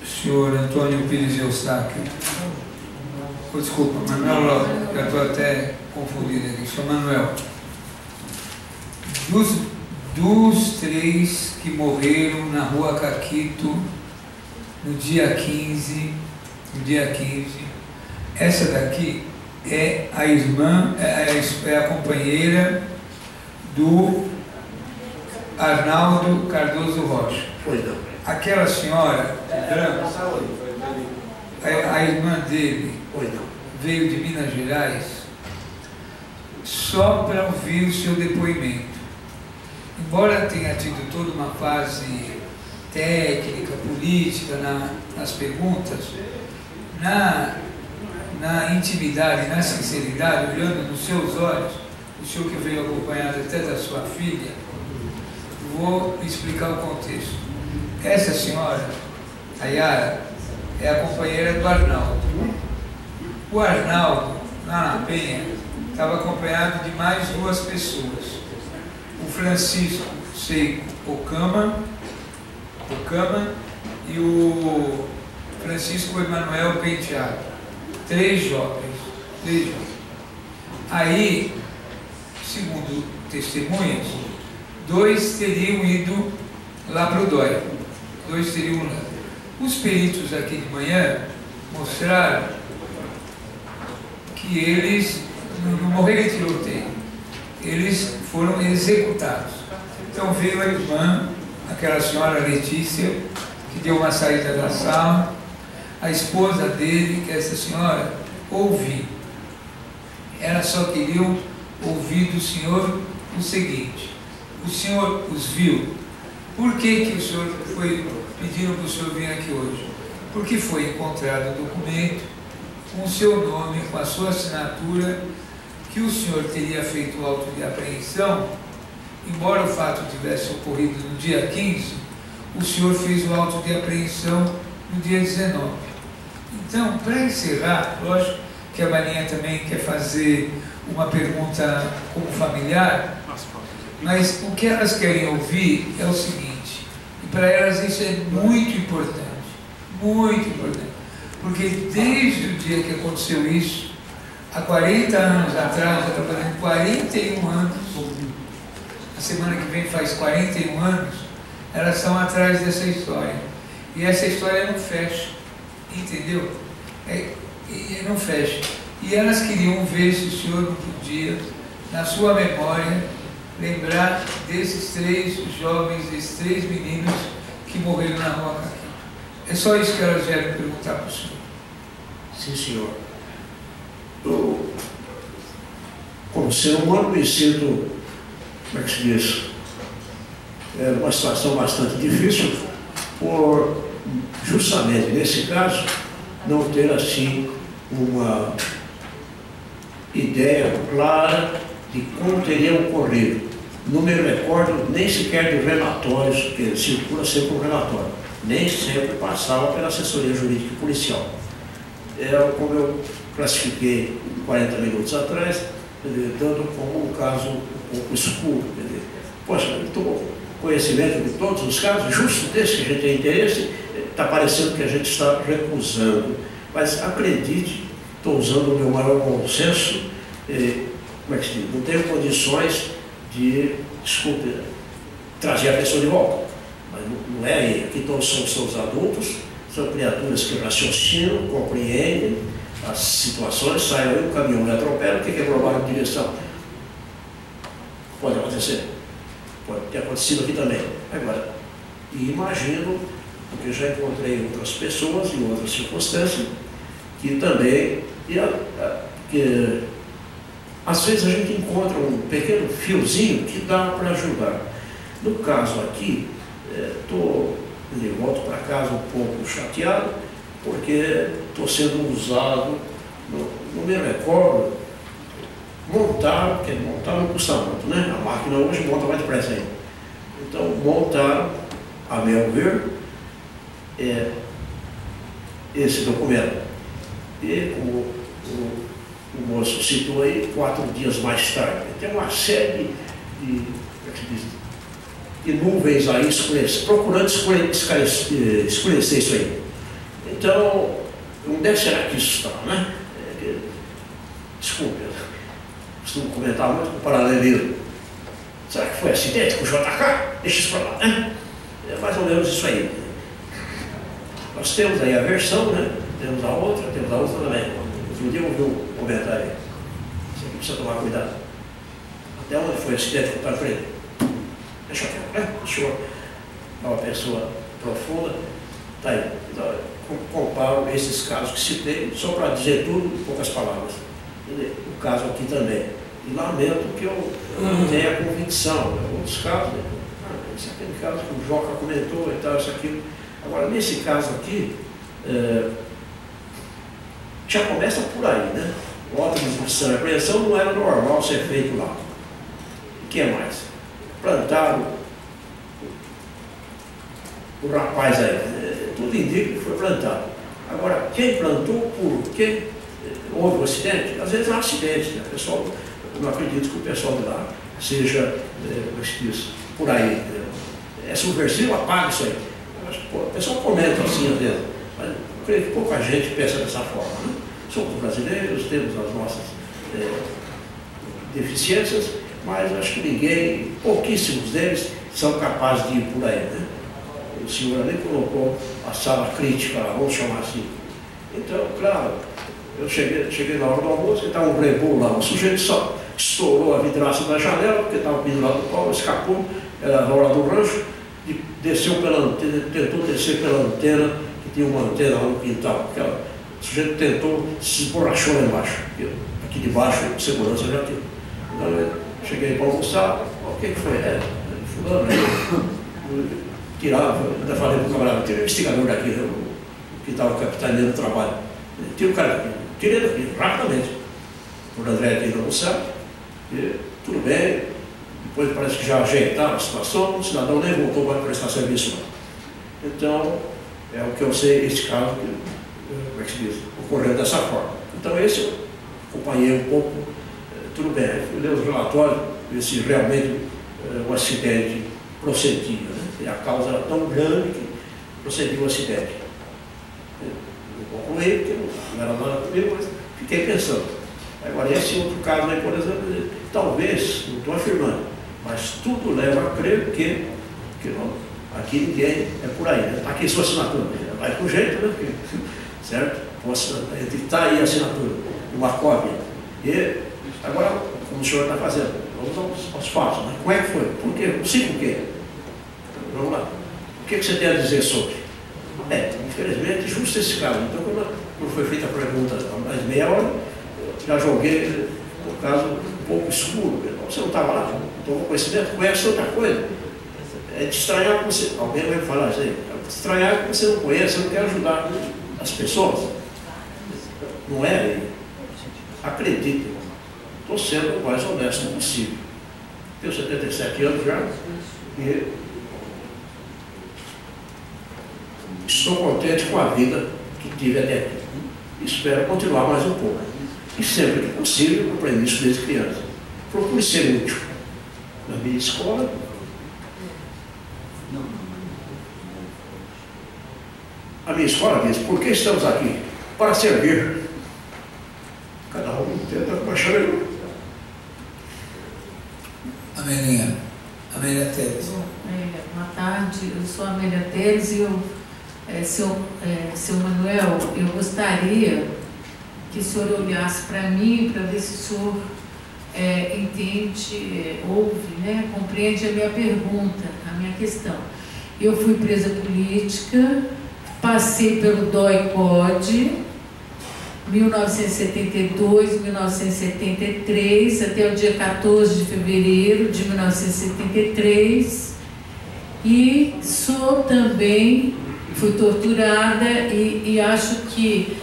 Senhor Antônio Pires Eustáquio. Oh, desculpa, Manuel Lopes, já estou até confundido aqui. Senhor Manuel, dos 3 que morreram na rua Caquito, no dia 15, essa daqui é a irmã, é a companheira do Arnaldo Cardoso Rocha. Pois não. Aquela senhora, branca, a irmã dele veio de Minas Gerais só para ouvir o seu depoimento. Embora tenha tido toda uma fase técnica, política nas perguntas, na intimidade, na sinceridade, olhando nos seus olhos, o senhor que veio acompanhado até da sua filha, vou explicar o contexto. Essa senhora, a Yara, é a companheira do Arnaldo. O Arnaldo, lá na Penha, estava acompanhado de mais 2 pessoas. O Francisco Seiko Okama e o Francisco Emanuel Penteado. 3 jovens. Aí, segundo testemunhas, 2 teriam ido lá para o DOI. 2 teriam lá. Os peritos aqui de manhã mostraram que eles não morreram de tiroteio, eles foram executados. Então veio a irmã, aquela senhora Letícia, que deu uma saída da sala, a esposa dele, que é essa senhora, ouviu. Elas só queriam ouvir do senhor o seguinte: o senhor os viu? Por que o senhor pediram para o senhor vir aqui hoje? Porque foi encontrado um documento com o seu nome, com a sua assinatura, que o senhor teria feito o auto de apreensão, embora o fato tivesse ocorrido no dia 15, o senhor fez o auto de apreensão no dia 19. Então, para encerrar, lógico que a Marinha também quer fazer uma pergunta como familiar, mas o que elas querem ouvir é o seguinte, e para elas isso é muito importante, porque desde o dia que aconteceu isso, há 40 anos atrás, já está fazendo 41 anos, a semana que vem faz 41 anos, elas estão atrás dessa história, e essa história não fecha, entendeu? Não fecha, e elas queriam ver se o senhor não podia, na sua memória, lembrar desses 3 jovens, desses 3 meninos que morreram na rua Caquinho. É só isso que elas vieram perguntar para o senhor. Sim, senhor. Eu, como ser humano, me sinto, como é que se diz, uma situação bastante difícil, por, justamente nesse caso, não ter assim uma ideia clara de como teria ocorrido. Não me recordo nem sequer de relatórios, que circula sempre um relatório, nem sempre passava pela assessoria jurídica e policial. Como eu classifiquei 40 minutos atrás, dando como um caso um pouco escuro. Poxa, eu estou conhecimento de todos os casos, justo desse que a gente tem interesse, está parecendo que a gente está recusando. Mas acredite, estou usando o meu maior bom senso, como é que se diz? Não tenho condições de, desculpe, trazer a pessoa de volta. Mas não é aí. Aqui todos são os adultos, são criaturas que raciocinam, compreendem as situações, saem aí, o caminhão me atropela, o que é provável de direção? Pode acontecer. Pode ter acontecido aqui também. Agora, imagino, porque já encontrei outras pessoas em outras circunstâncias, que também, que às vezes a gente encontra um pequeno fiozinho que dá para ajudar. No caso aqui, volto para casa um pouco chateado, porque estou sendo usado, não me recordo, montaram, porque montar não custa muito, né? A máquina hoje monta mais depressa ainda. Então, montaram, a meu ver, esse documento. E como o moço citou aí, 4 dias mais tarde. Tem uma série de nuvens aí procurando esclarecer isso aí. Então, onde é que será que isso está, né? Desculpe, eu costumo comentar muito com o paralelismo. Será que foi acidente com o JK? Deixa isso para lá, né? É mais ou menos isso aí. Nós temos aí a versão, né? Temos a outra também. Outro dia eu ouvi um comentário aí. Você precisa tomar cuidado. Até onde foi o acidente que eu estava frente? Deixa eu ver, né? O senhor é uma pessoa profunda. Tá aí. Então, comparo esses casos que citei, só para dizer tudo em poucas palavras. O caso aqui também. E lamento que eu não tenha convicção. Outros casos, esse é aquele caso que o Joca comentou e tal, isso aqui. Agora, nesse caso aqui, já começa por aí, né? O auto de instrução e apreensão não era normal ser feito lá. O que é mais? Plantaram o rapaz aí, tudo indica que foi plantado. Agora, quem plantou, por quê? houve um acidente, às vezes é um acidente, né? O pessoal, eu não acredito que o pessoal de lá seja, por aí, é subversivo, apaga isso aí. O pessoal comenta assim às vezes, mas eu creio que pouca gente pensa dessa forma, né? Somos brasileiros, temos as nossas deficiências, mas acho que ninguém, pouquíssimos deles, são capazes de ir por aí, né? O senhor ali colocou a sala crítica, vamos chamar assim. Então, claro, eu cheguei na hora do almoço e estava um rebu lá, um sujeito só estourou a vidraça da janela, porque estava pendurado no pau, escapou, era na hora do rancho, desceu pela antena, tentou descer pela antena, que tinha uma antena lá no quintal. O sujeito tentou, se esborrachou lá embaixo. Aqui de baixo, segurança já tinha. Então eu cheguei para almoçar, o que foi? Fulano, tirava, ainda falei para o camarada, tira o investigador daqui, né, que estava capitaneando o trabalho. Tira o cara daqui, tirei daqui, rapidamente. O André aqui não almoçar, e tudo bem. Depois parece que já ajeitaram a situação, o cidadão nem voltou para prestar serviço lá. Então, é o que eu sei, este caso, como é que se diz, ocorreu dessa forma. Então, esse eu acompanhei um pouco, tudo bem, fui ler os relatórios, ver se realmente o acidente procedia, né? E a causa era tão grande que procedia o acidente. Eu concluí, porque não era nada comigo, mas fiquei pensando. Agora, esse outro caso aí, por exemplo, talvez, não estou afirmando, mas tudo leva a crer que não, aqui ninguém é por aí, né? Aqui sua assinatura, vai com jeito, né? Certo? Posso editar aí a assinatura, uma cópia. E agora, como o senhor está fazendo, vamos aos fatos, né? Como é que foi? Por quê? Sim, por quê? Vamos lá. O que você tem a dizer sobre? Infelizmente, justo esse caso. Então, quando foi feita a pergunta há mais de meia hora, já joguei no caso um pouco escuro. Você não estava lá, não tomou conhecimento, conhece outra coisa. É de estranhar que você. Alguém vai falar isso aí. É de estranhar que você não conhece, você não quer ajudar as pessoas. Não é? Acredite, estou sendo o mais honesto possível. Tenho 77 anos já e estou contente com a vida que tive até aqui. Espero continuar mais um pouco. E sempre que possível, aprendi isso desde criança. Procure ser útil na minha escola. A minha escola diz, por que estamos aqui? Para servir. Cada um tenta baixar melhor. Amélia. Amélia Teres. Boa tarde, eu sou a Amélia Teres e seu Manuel, eu gostaria que o senhor olhasse para mim para ver se o senhor entende, ouve, né, compreende a minha pergunta, a minha questão. Eu fui presa política, passei pelo DOI-CODE, 1972, 1973, até o dia 14 de fevereiro de 1973, e sou também, fui torturada e acho que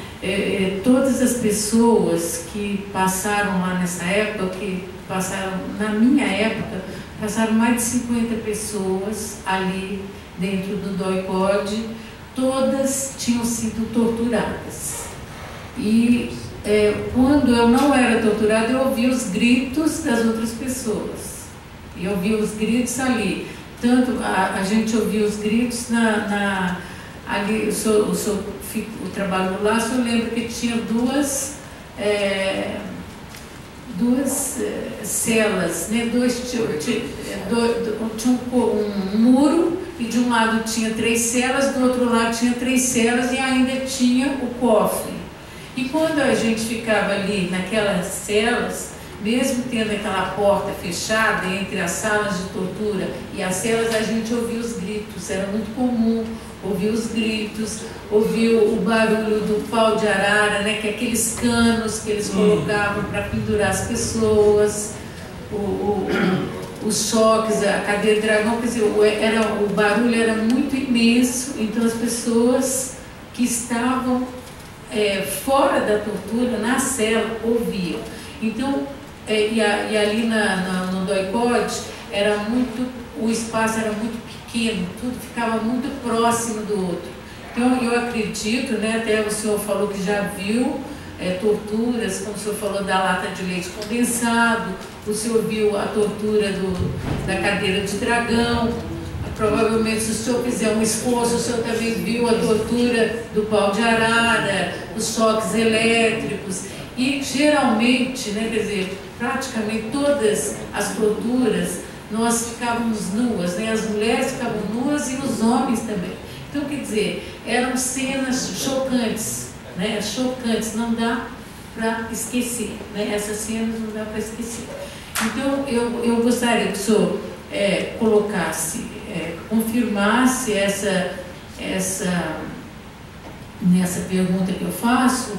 todas as pessoas que passaram lá nessa época, que passaram na minha época, passaram mais de 50 pessoas ali dentro do DOI-CODE, todas tinham sido torturadas. E quando eu não era torturada, eu ouvia os gritos das outras pessoas. E eu ouvia os gritos ali. Tanto a gente ouvia os gritos ali, o trabalho lá, eu lembro que tinha duas celas, né? Tinha um muro e de um lado tinha 3 celas, do outro lado tinha 3 celas e ainda tinha o cofre. E quando a gente ficava ali naquelas celas, mesmo tendo aquela porta fechada entre as salas de tortura e as celas, a gente ouvia os gritos, era muito comum ouvir os gritos, ouvir o barulho do pau de arara, né, que é aqueles canos que eles colocavam para pendurar as pessoas, os choques, a cadeira de dragão, quer dizer, o barulho era muito imenso, então as pessoas que estavam fora da tortura, na cela, ouviam. Então, e ali no DOI-CODE, o espaço era muito pequeno, tudo ficava muito próximo do outro. Então, eu acredito, né, até o senhor falou que já viu torturas, como o senhor falou da lata de leite condensado, o senhor viu a tortura da cadeira de dragão, provavelmente se o senhor fizer um esforço, o senhor também viu a tortura do pau de arara, os choques elétricos, e geralmente, né, quer dizer, praticamente todas as torturas, nós ficávamos nuas, né, as mulheres ficavam nuas e os homens também. Então, quer dizer, eram cenas chocantes, né, chocantes, não dá para esquecer, né, essas cenas não dá para esquecer. Então, eu gostaria que o senhor colocasse, confirmasse nessa pergunta que eu faço,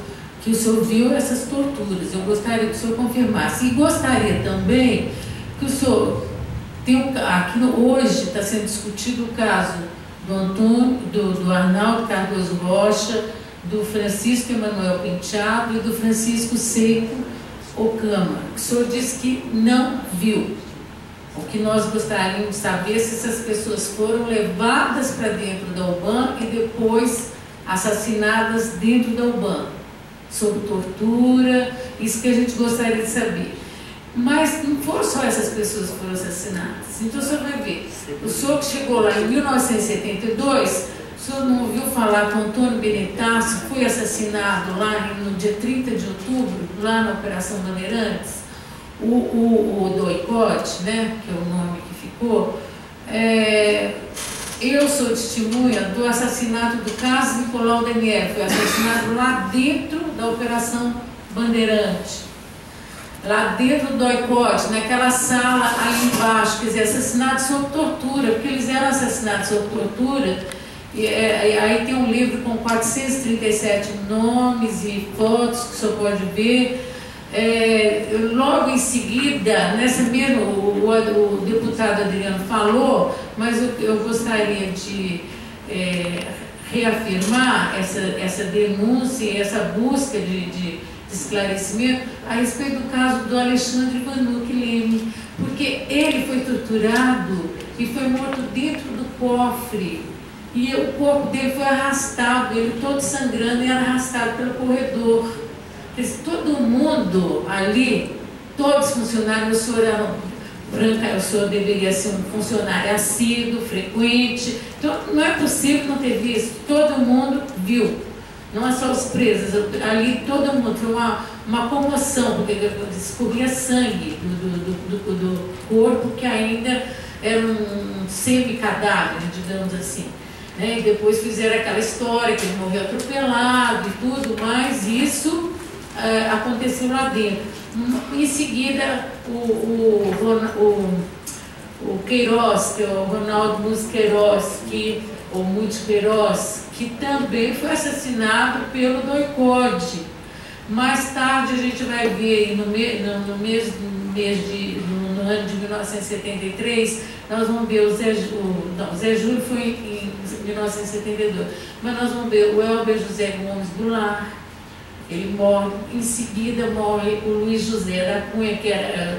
que o senhor viu essas torturas. Eu gostaria que o senhor confirmasse. E gostaria também que o senhor aqui hoje está sendo discutido o caso do Arnaldo Cardoso Rocha, do Francisco Emanuel Penteado e do Francisco Seiko Okama. O senhor disse que não viu. O que nós gostaríamos de saber se essas pessoas foram levadas para dentro da UBAN e depois assassinadas dentro da UBAN, sob tortura, isso que a gente gostaria de saber. Mas não foram só essas pessoas que foram assassinadas. Então o senhor vai ver, o senhor que chegou lá em 1972, o senhor não ouviu falar que o Antônio Benetasso foi assassinado lá no dia 30 de outubro, lá na Operação Bandeirantes? O Doicode, né, que é o nome que ficou, eu sou testemunha do assassinato do Carlos Nicolau Denier, foi assassinado lá dentro da Operação Bandeirante, lá dentro do Doicode, naquela sala ali embaixo, quer dizer, assassinados sob tortura, porque eles eram assassinados sob tortura, e aí tem um livro com 437 nomes e fotos que o senhor pode ver. Logo em seguida, nessa mesma, o deputado Adriano falou, mas eu gostaria de reafirmar essa denúncia e essa busca de esclarecimento a respeito do caso do Alexandre Vanucci Leme, porque ele foi torturado e foi morto dentro do cofre, e o corpo dele foi arrastado, ele todo sangrando e arrastado pelo corredor. Todo mundo ali, todos os funcionários, o senhor era branca, o senhor deveria ser um funcionário assíduo, frequente, então não é possível não ter visto, todo mundo viu, não é só os presos, ali todo mundo, foi uma comoção, porque escorria sangue do corpo que ainda era um semi-cadáver, digamos assim. E depois fizeram aquela história que ele morreu atropelado e tudo, mas isso aconteceu lá dentro. Em seguida, o Queiroz, que é o Ronaldo Mus Queiroz, ou Muito Queiroz, que também foi assassinado pelo Doicode. Mais tarde a gente vai ver, no ano de 1973, nós vamos ver o Zé Júlio foi em 1972, mas nós vamos ver o Elber José Gomes Goulart, ele morre, em seguida morre o Luiz José da Cunha, que era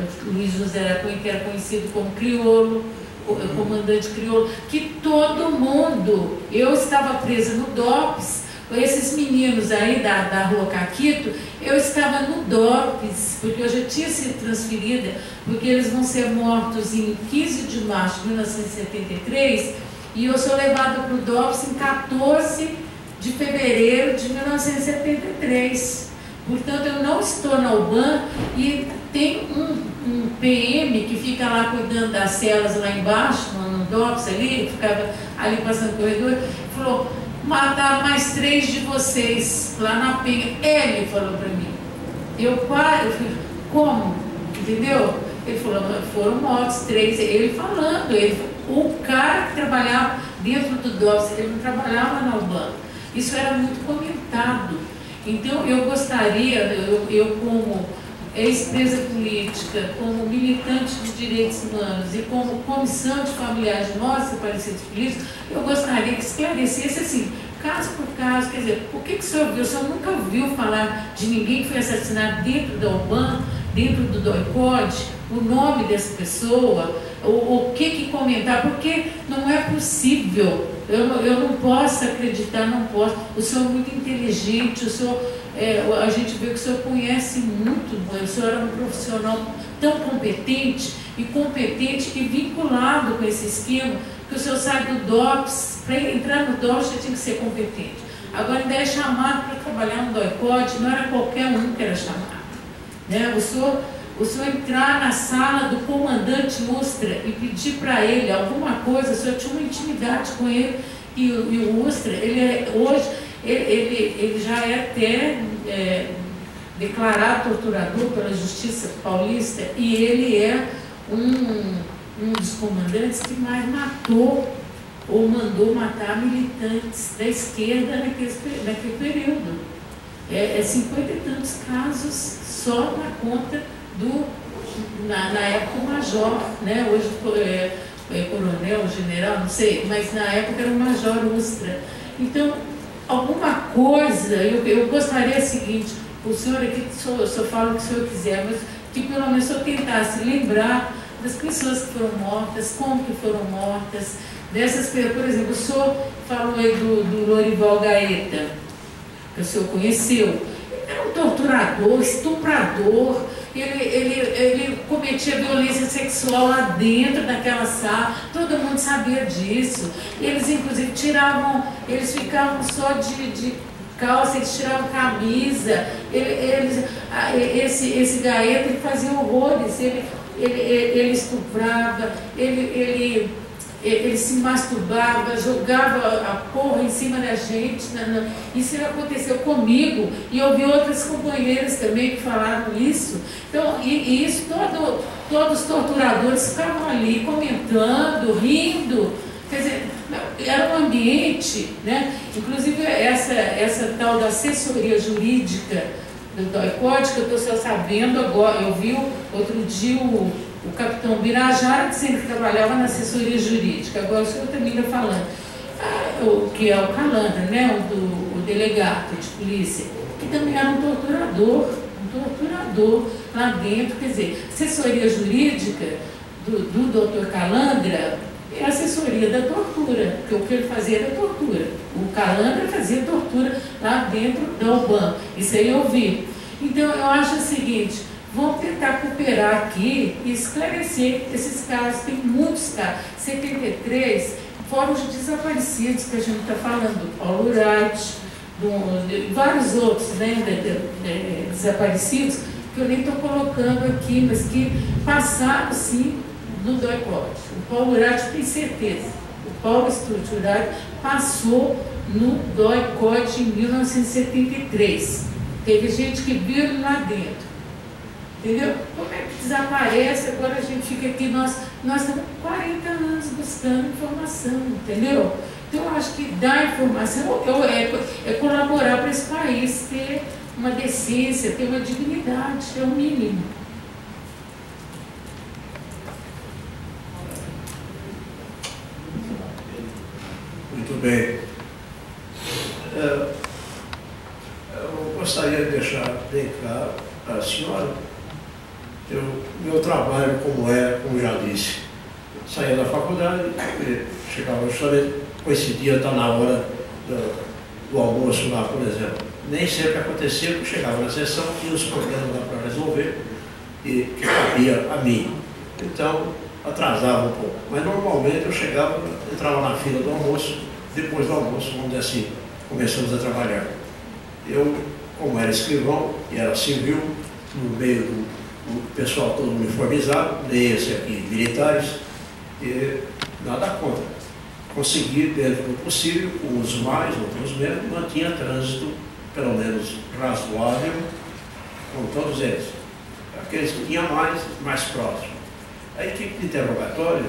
conhecido como Criolo, o comandante Criolo, que todo mundo, eu estava presa no DOPS, esses meninos aí da Rua Caquito, eu estava no DOPS, porque eu já tinha sido transferida, porque eles vão ser mortos em 15 de março de 1973, e eu sou levada para o DOPS em 14 de fevereiro de 1973. Portanto, eu não estou na UBAN e tem um PM que fica lá cuidando das celas lá embaixo, no DOPS ali, ficava ali passando o corredor, falou: mataram mais 3 de vocês lá na Penha. Ele falou para mim. Eu falei: como? Entendeu? Ele falou: foram mortos 3. Ele falando, o cara que trabalhava dentro do DOPS, ele não trabalhava na UBAN. Isso era muito comentado. Então, eu gostaria, eu como ex-presa política, como militante de direitos humanos e como comissão de familiares de nossos desaparecidos políticos, eu gostaria que esclarecesse assim, caso por caso, quer dizer, o que o senhor viu? O senhor nunca ouviu falar de ninguém que foi assassinado dentro da UBAN, dentro do Doicode, o nome dessa pessoa, o que comentar, porque não é possível. Eu não posso acreditar, não posso. O senhor é muito inteligente, o senhor a gente vê que o senhor conhece muito, o senhor era um profissional tão competente e vinculado com esse esquema, que o senhor sai do DOPS, para entrar no DOPS você tinha que ser competente. Agora ainda é chamado para trabalhar no DOI-CODE, não era qualquer um que era chamado. Né? O senhor entrar na sala do comandante Ustra e pedir para ele alguma coisa, o senhor tinha uma intimidade com ele, e o Ustra, hoje, ele já é até declarado torturador pela Justiça Paulista, e ele é um dos comandantes que mais matou ou mandou matar militantes da esquerda naquele período. 50 e tantos casos só na conta na época o major, né? Hoje coronel, general, não sei, mas na época era o major Ustra. Então, alguma coisa, eu gostaria o seguinte, o senhor aqui, o senhor fala o que o senhor quiser, mas que pelo menos o senhor tentasse lembrar das pessoas que foram mortas, como que foram mortas, dessas pessoas. Por exemplo, o senhor falou aí do Lorival Gaeta, que o senhor conheceu. Ele era um torturador, estuprador, ele cometia violência sexual lá dentro daquela sala, todo mundo sabia disso. Eles, inclusive, eles ficavam só de calça, eles tiravam camisa. Esse Gaeta, ele fazia horrores, ele estuprava, ele se masturbava, jogava a porra em cima da gente. Isso aconteceu comigo, e eu vi outras companheiras também que falaram isso. Então, e isso, todos os torturadores ficavam ali comentando, rindo. Quer dizer, era um ambiente, né? Inclusive essa tal da assessoria jurídica do DOI-CODE, que eu estou só sabendo agora, eu vi outro dia o capitão Birajara dizendo que trabalhava na assessoria jurídica. Agora o senhor também está falando, que é o Calandra, né? o delegado de polícia, que também era um torturador lá dentro. Quer dizer, assessoria jurídica do doutor Calandra é a assessoria da tortura, porque o que ele fazia era tortura. O Calandra fazia tortura lá dentro da UBAN. Isso aí eu vi. Então, eu acho o seguinte, vamos tentar cooperar aqui e esclarecer esses casos. Tem muitos casos. 73, fora os desaparecidos que a gente está falando, do Paulo Wright, vários outros, né, desaparecidos, que eu nem estou colocando aqui, mas que passaram, sim, no DOI-CODE. O Paulo Wright tem certeza. O Paulo Wright passou no DOI-CODE em 1973. Teve gente que viu ele lá dentro. Entendeu? Como é que desaparece? Agora a gente fica aqui, nós estamos 40 anos buscando informação, entendeu? Então eu acho que dar informação é colaborar para esse país ter uma decência, ter uma dignidade, é o mínimo. Muito bem. Eu gostaria de deixar bem claro para a senhora, meu trabalho como já disse, saía da faculdade, chegava justamente, coincidia, está na hora do almoço lá, por exemplo. Nem sempre acontecia, porque chegava na sessão, tinha os problemas lá para resolver, e que cabia a mim. Então, atrasava um pouco. Mas normalmente eu chegava, entrava na fila do almoço, depois do almoço, vamos dizer assim, começamos a trabalhar. Eu, como era escrivão e era civil, no meio do pessoal todo uniformizado, esse aqui, militares, e nada contra. Consegui, dentro do possível, uns mais, outros menos, mantinha trânsito, pelo menos razoável, com todos eles. Aqueles que tinham mais próximos. A equipe de interrogatório,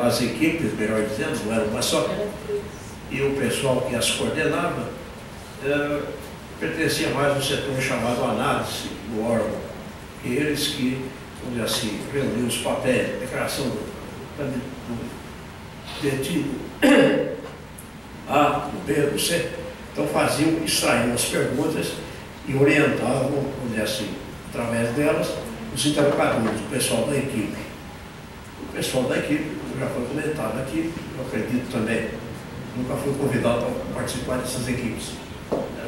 as equipes, melhor dizendo, não era uma só, e o pessoal que as coordenava, pertencia mais ao setor chamado análise do órgão. E eles que, vamos dizer assim, reuniam os papéis, declaração do detido A, do B, do C, então extraíam as perguntas e orientavam, vamos dizer assim, através delas, os interrogadores, o pessoal da equipe. O pessoal da equipe, já foi comentado aqui, eu acredito também, nunca fui convidado para participar dessas equipes.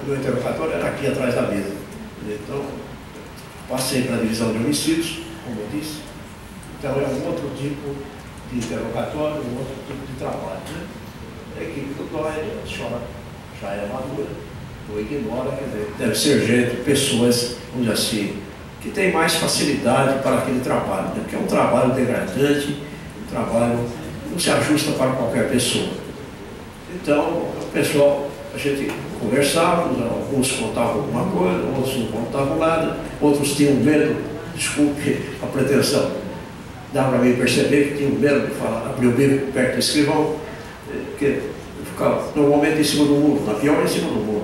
meu interrogatório era aqui atrás da mesa. Então, passei para a divisão de homicídios, como eu disse. Então, é um outro tipo de interrogatório, um outro tipo de trabalho. Né? A equipe do DOI, a senhora já é madura, ou ignora, quer dizer, deve ser gente, pessoas, vamos dizer assim, que tem mais facilidade para aquele trabalho, né? Porque é um trabalho degradante, um trabalho que não se ajusta para qualquer pessoa. Então, o pessoal, a gente conversava, alguns contavam alguma coisa, outros não contavam nada, outros tinham medo, desculpe a pretensão, dá para mim perceber que tinham medo de falar, abrir o bico perto do escrivão, que ficava normalmente em cima do muro, na pior em cima do muro.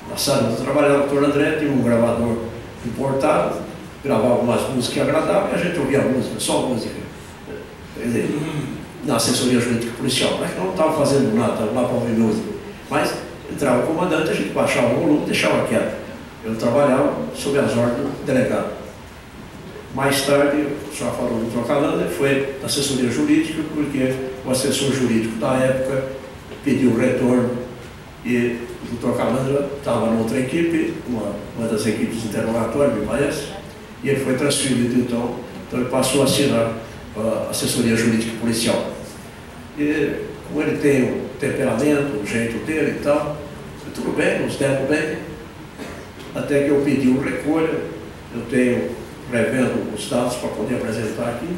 Na sala onde eu trabalhava, o Dr. André tinha um gravador importado, gravava umas músicas que agradavam e a gente ouvia a música, só música. Quer dizer, na assessoria jurídica policial, mas não estava fazendo nada, estava lá para ouvir música. Mas entrava o comandante, a gente baixava o volume e deixava quieto. Eu trabalhava sob as ordens do delegado. Mais tarde, o senhor falou do Trocalanda, foi da assessoria jurídica, porque o assessor jurídico da época pediu retorno e o Trocalanda estava noutra equipe, uma das equipes de interrogatório, me parece, e ele foi transferido, então ele passou a assinar a assessoria jurídica policial. E como ele tem o temperamento, o jeito dele e tal, tudo bem, nos deram bem, até que eu pedi um recolha, eu tenho revendo os dados para poder apresentar aqui,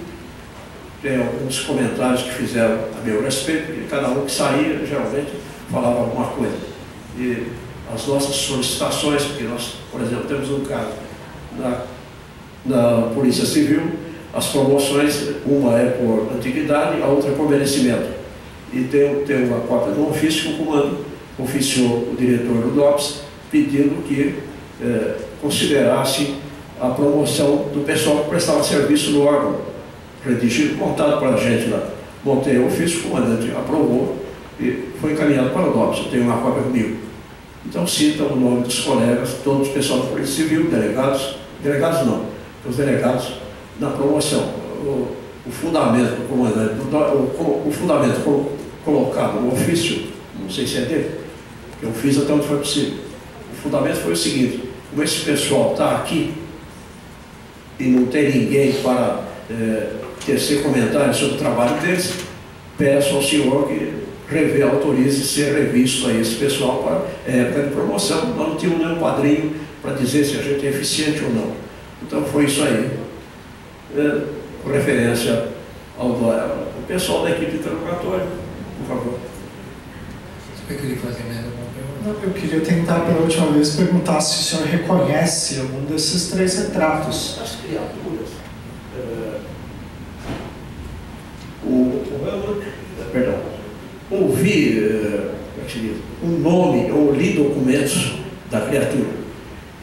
tem alguns comentários que fizeram a meu respeito, e cada um que saía, geralmente, falava alguma coisa. E as nossas solicitações, porque nós, por exemplo, temos um caso na Polícia Civil, as promoções, uma é por antiguidade, a outra é por merecimento. E tem uma cópia do ofício que o comando oficiou o diretor do DOPS, pedindo que considerasse a promoção do pessoal que prestava serviço no órgão, redigido, montado para a gente lá. Montei o ofício, o comandante aprovou e foi encaminhado para o DOPS. Eu tenho uma cópia comigo. Então cita o nome dos colegas, todos os pessoal da Polícia Civil, delegados não, os delegados na promoção. O fundamento do comandante, o fundamento colocado no ofício, não sei se é dele, que eu fiz até onde foi possível. O fundamento foi o seguinte: como esse pessoal está aqui e não tem ninguém para tecer comentários sobre o trabalho deles, peço ao senhor que autorize ser revisto a esse pessoal para época de promoção. Nós não tínhamos nenhum padrinho para dizer se a gente é eficiente ou não. Então foi isso aí, com referência ao pessoal da equipe de interrogatório, por favor. Você queria fazer mais alguma pergunta? Eu queria tentar pela última vez perguntar se o senhor reconhece algum desses 3 retratos. As criaturas. Ouvi o nome, ou li documentos da criatura.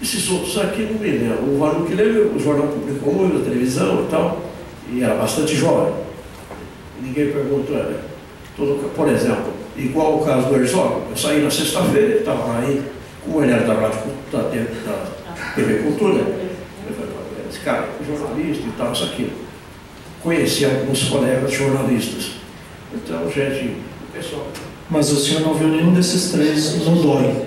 Esses outros aqui não me lembro. O Vanuc lembra, o jornal publicou muito, a televisão e tal, e era bastante jovem. Ninguém perguntou, por exemplo, igual o caso do Herzog, eu saí na sexta-feira, ele estava aí, como ele era da rádio, da TV Cultura, eu falei, esse cara é jornalista e tal, isso aqui. Conheci alguns colegas jornalistas. Então, gente, o pessoal... Mas o senhor não viu nenhum desses 3 no DOI?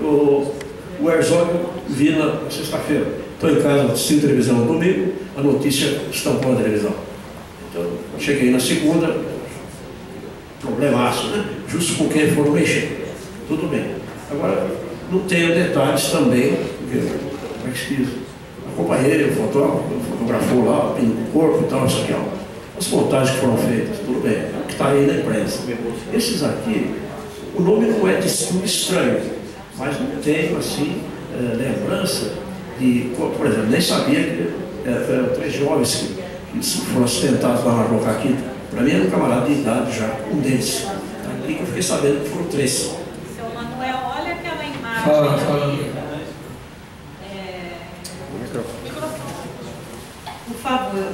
O Herzog vi na sexta-feira. Estou em casa assistindo televisão no domingo, a notícia estampou na televisão. Então, cheguei na segunda, problemaço, né? Justo com quem foram mexer. Tudo bem. Agora, não tenho detalhes também, porque, como é que se diz? Acompanhei o fotógrafo, fotografou lá, pino do corpo e tal, isso aqui, ó. As montagens que foram feitas, tudo bem, é o que está aí na imprensa. Esses aqui, o nome não é de estranho, mas não tenho, assim, lembrança de, por exemplo, nem sabia que eram 3 jovens que foram assistentados lá na Rocaquita. Para mim era um camarada de idade já, um deles. E eu fiquei sabendo que foram 3. Seu Manuel, olha aquela imagem. Fala. Por favor,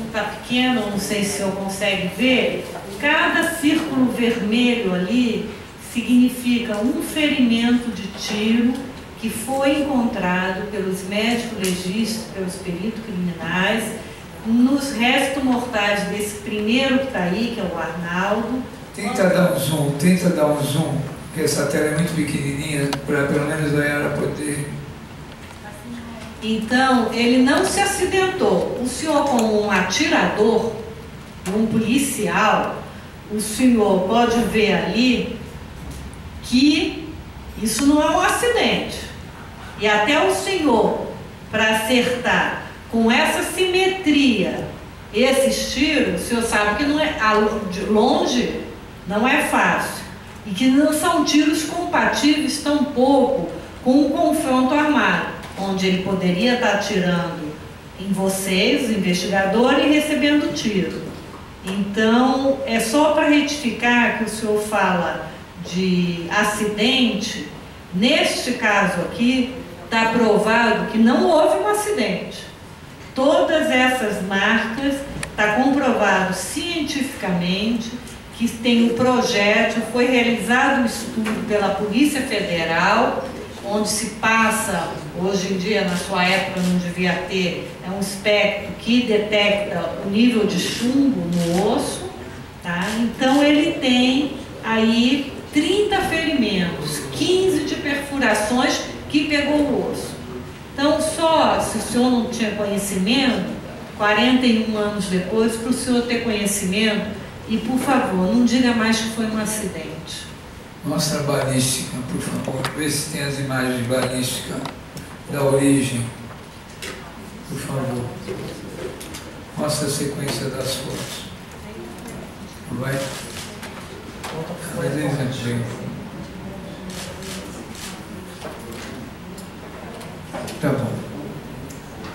está pequeno, não sei se o senhor consegue ver. Cada círculo vermelho ali significa um ferimento de tiro que foi encontrado pelos médicos legistas, pelos peritos criminais, nos restos mortais desse primeiro que está aí, que é o Arnaldo. Tenta dar um zoom Porque essa tela é muito pequenininha, para pelo menos a Yara poder... Então, ele não se acidentou. O senhor, como um atirador, um policial, o senhor pode ver ali que isso não é um acidente. E até o senhor, para acertar com essa simetria esses tiros, o senhor sabe que não é, de longe não é fácil. E que não são tiros compatíveis tampouco com o confronto armado, onde ele poderia estar atirando em vocês, o investigador, e recebendo tiro. Então, é só para retificar que o senhor fala de acidente. Neste caso aqui, está provado que não houve um acidente. Todas essas marcas, está comprovado cientificamente que tem um projétil, foi realizado um estudo pela Polícia Federal, onde se passa, hoje em dia, na sua época não devia ter, é um espectro que detecta o nível de chumbo no osso, tá? Então ele tem aí 30 ferimentos, 15 de perfurações que pegou o osso. Então, só se o senhor não tinha conhecimento, 41 anos depois, para o senhor ter conhecimento, e por favor, não diga mais que foi um acidente. Mostra a balística, por favor. Vê se tem as imagens de balística da origem. Por favor. Mostra a sequência das fotos. Vai. Mas eles não. Tá bom.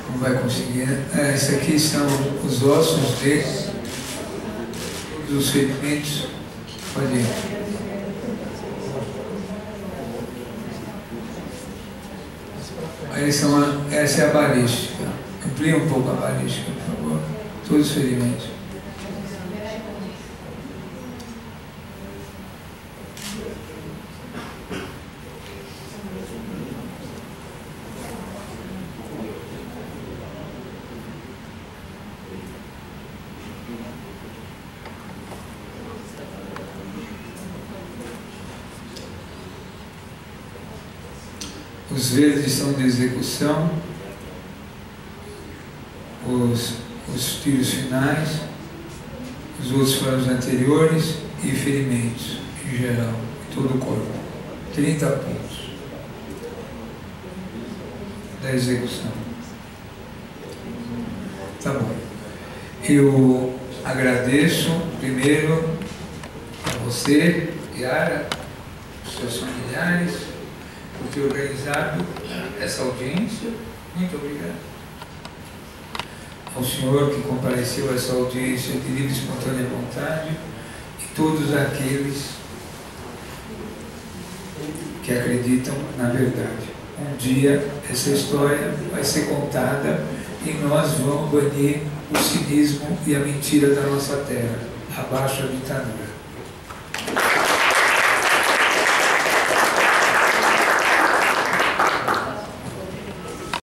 Não vai conseguir, né? Esses aqui são os ossos deles, os ferimentos. Pode ir. Essa é a balística. Amplia um pouco a balística, por favor. Todos os ferimentos. Os verdes são de execução, os tiros finais, os outros foram os anteriores e ferimentos em geral, todo o corpo. 30 pontos da execução. Tá bom. Eu agradeço primeiro a você, Yara, os seus familiares, por ter organizado essa audiência. Muito obrigado. Ao senhor que compareceu a essa audiência de livre e espontânea vontade e todos aqueles que acreditam na verdade. Um dia essa história vai ser contada e nós vamos banir o cinismo e a mentira da nossa terra. Abaixo a ditadura.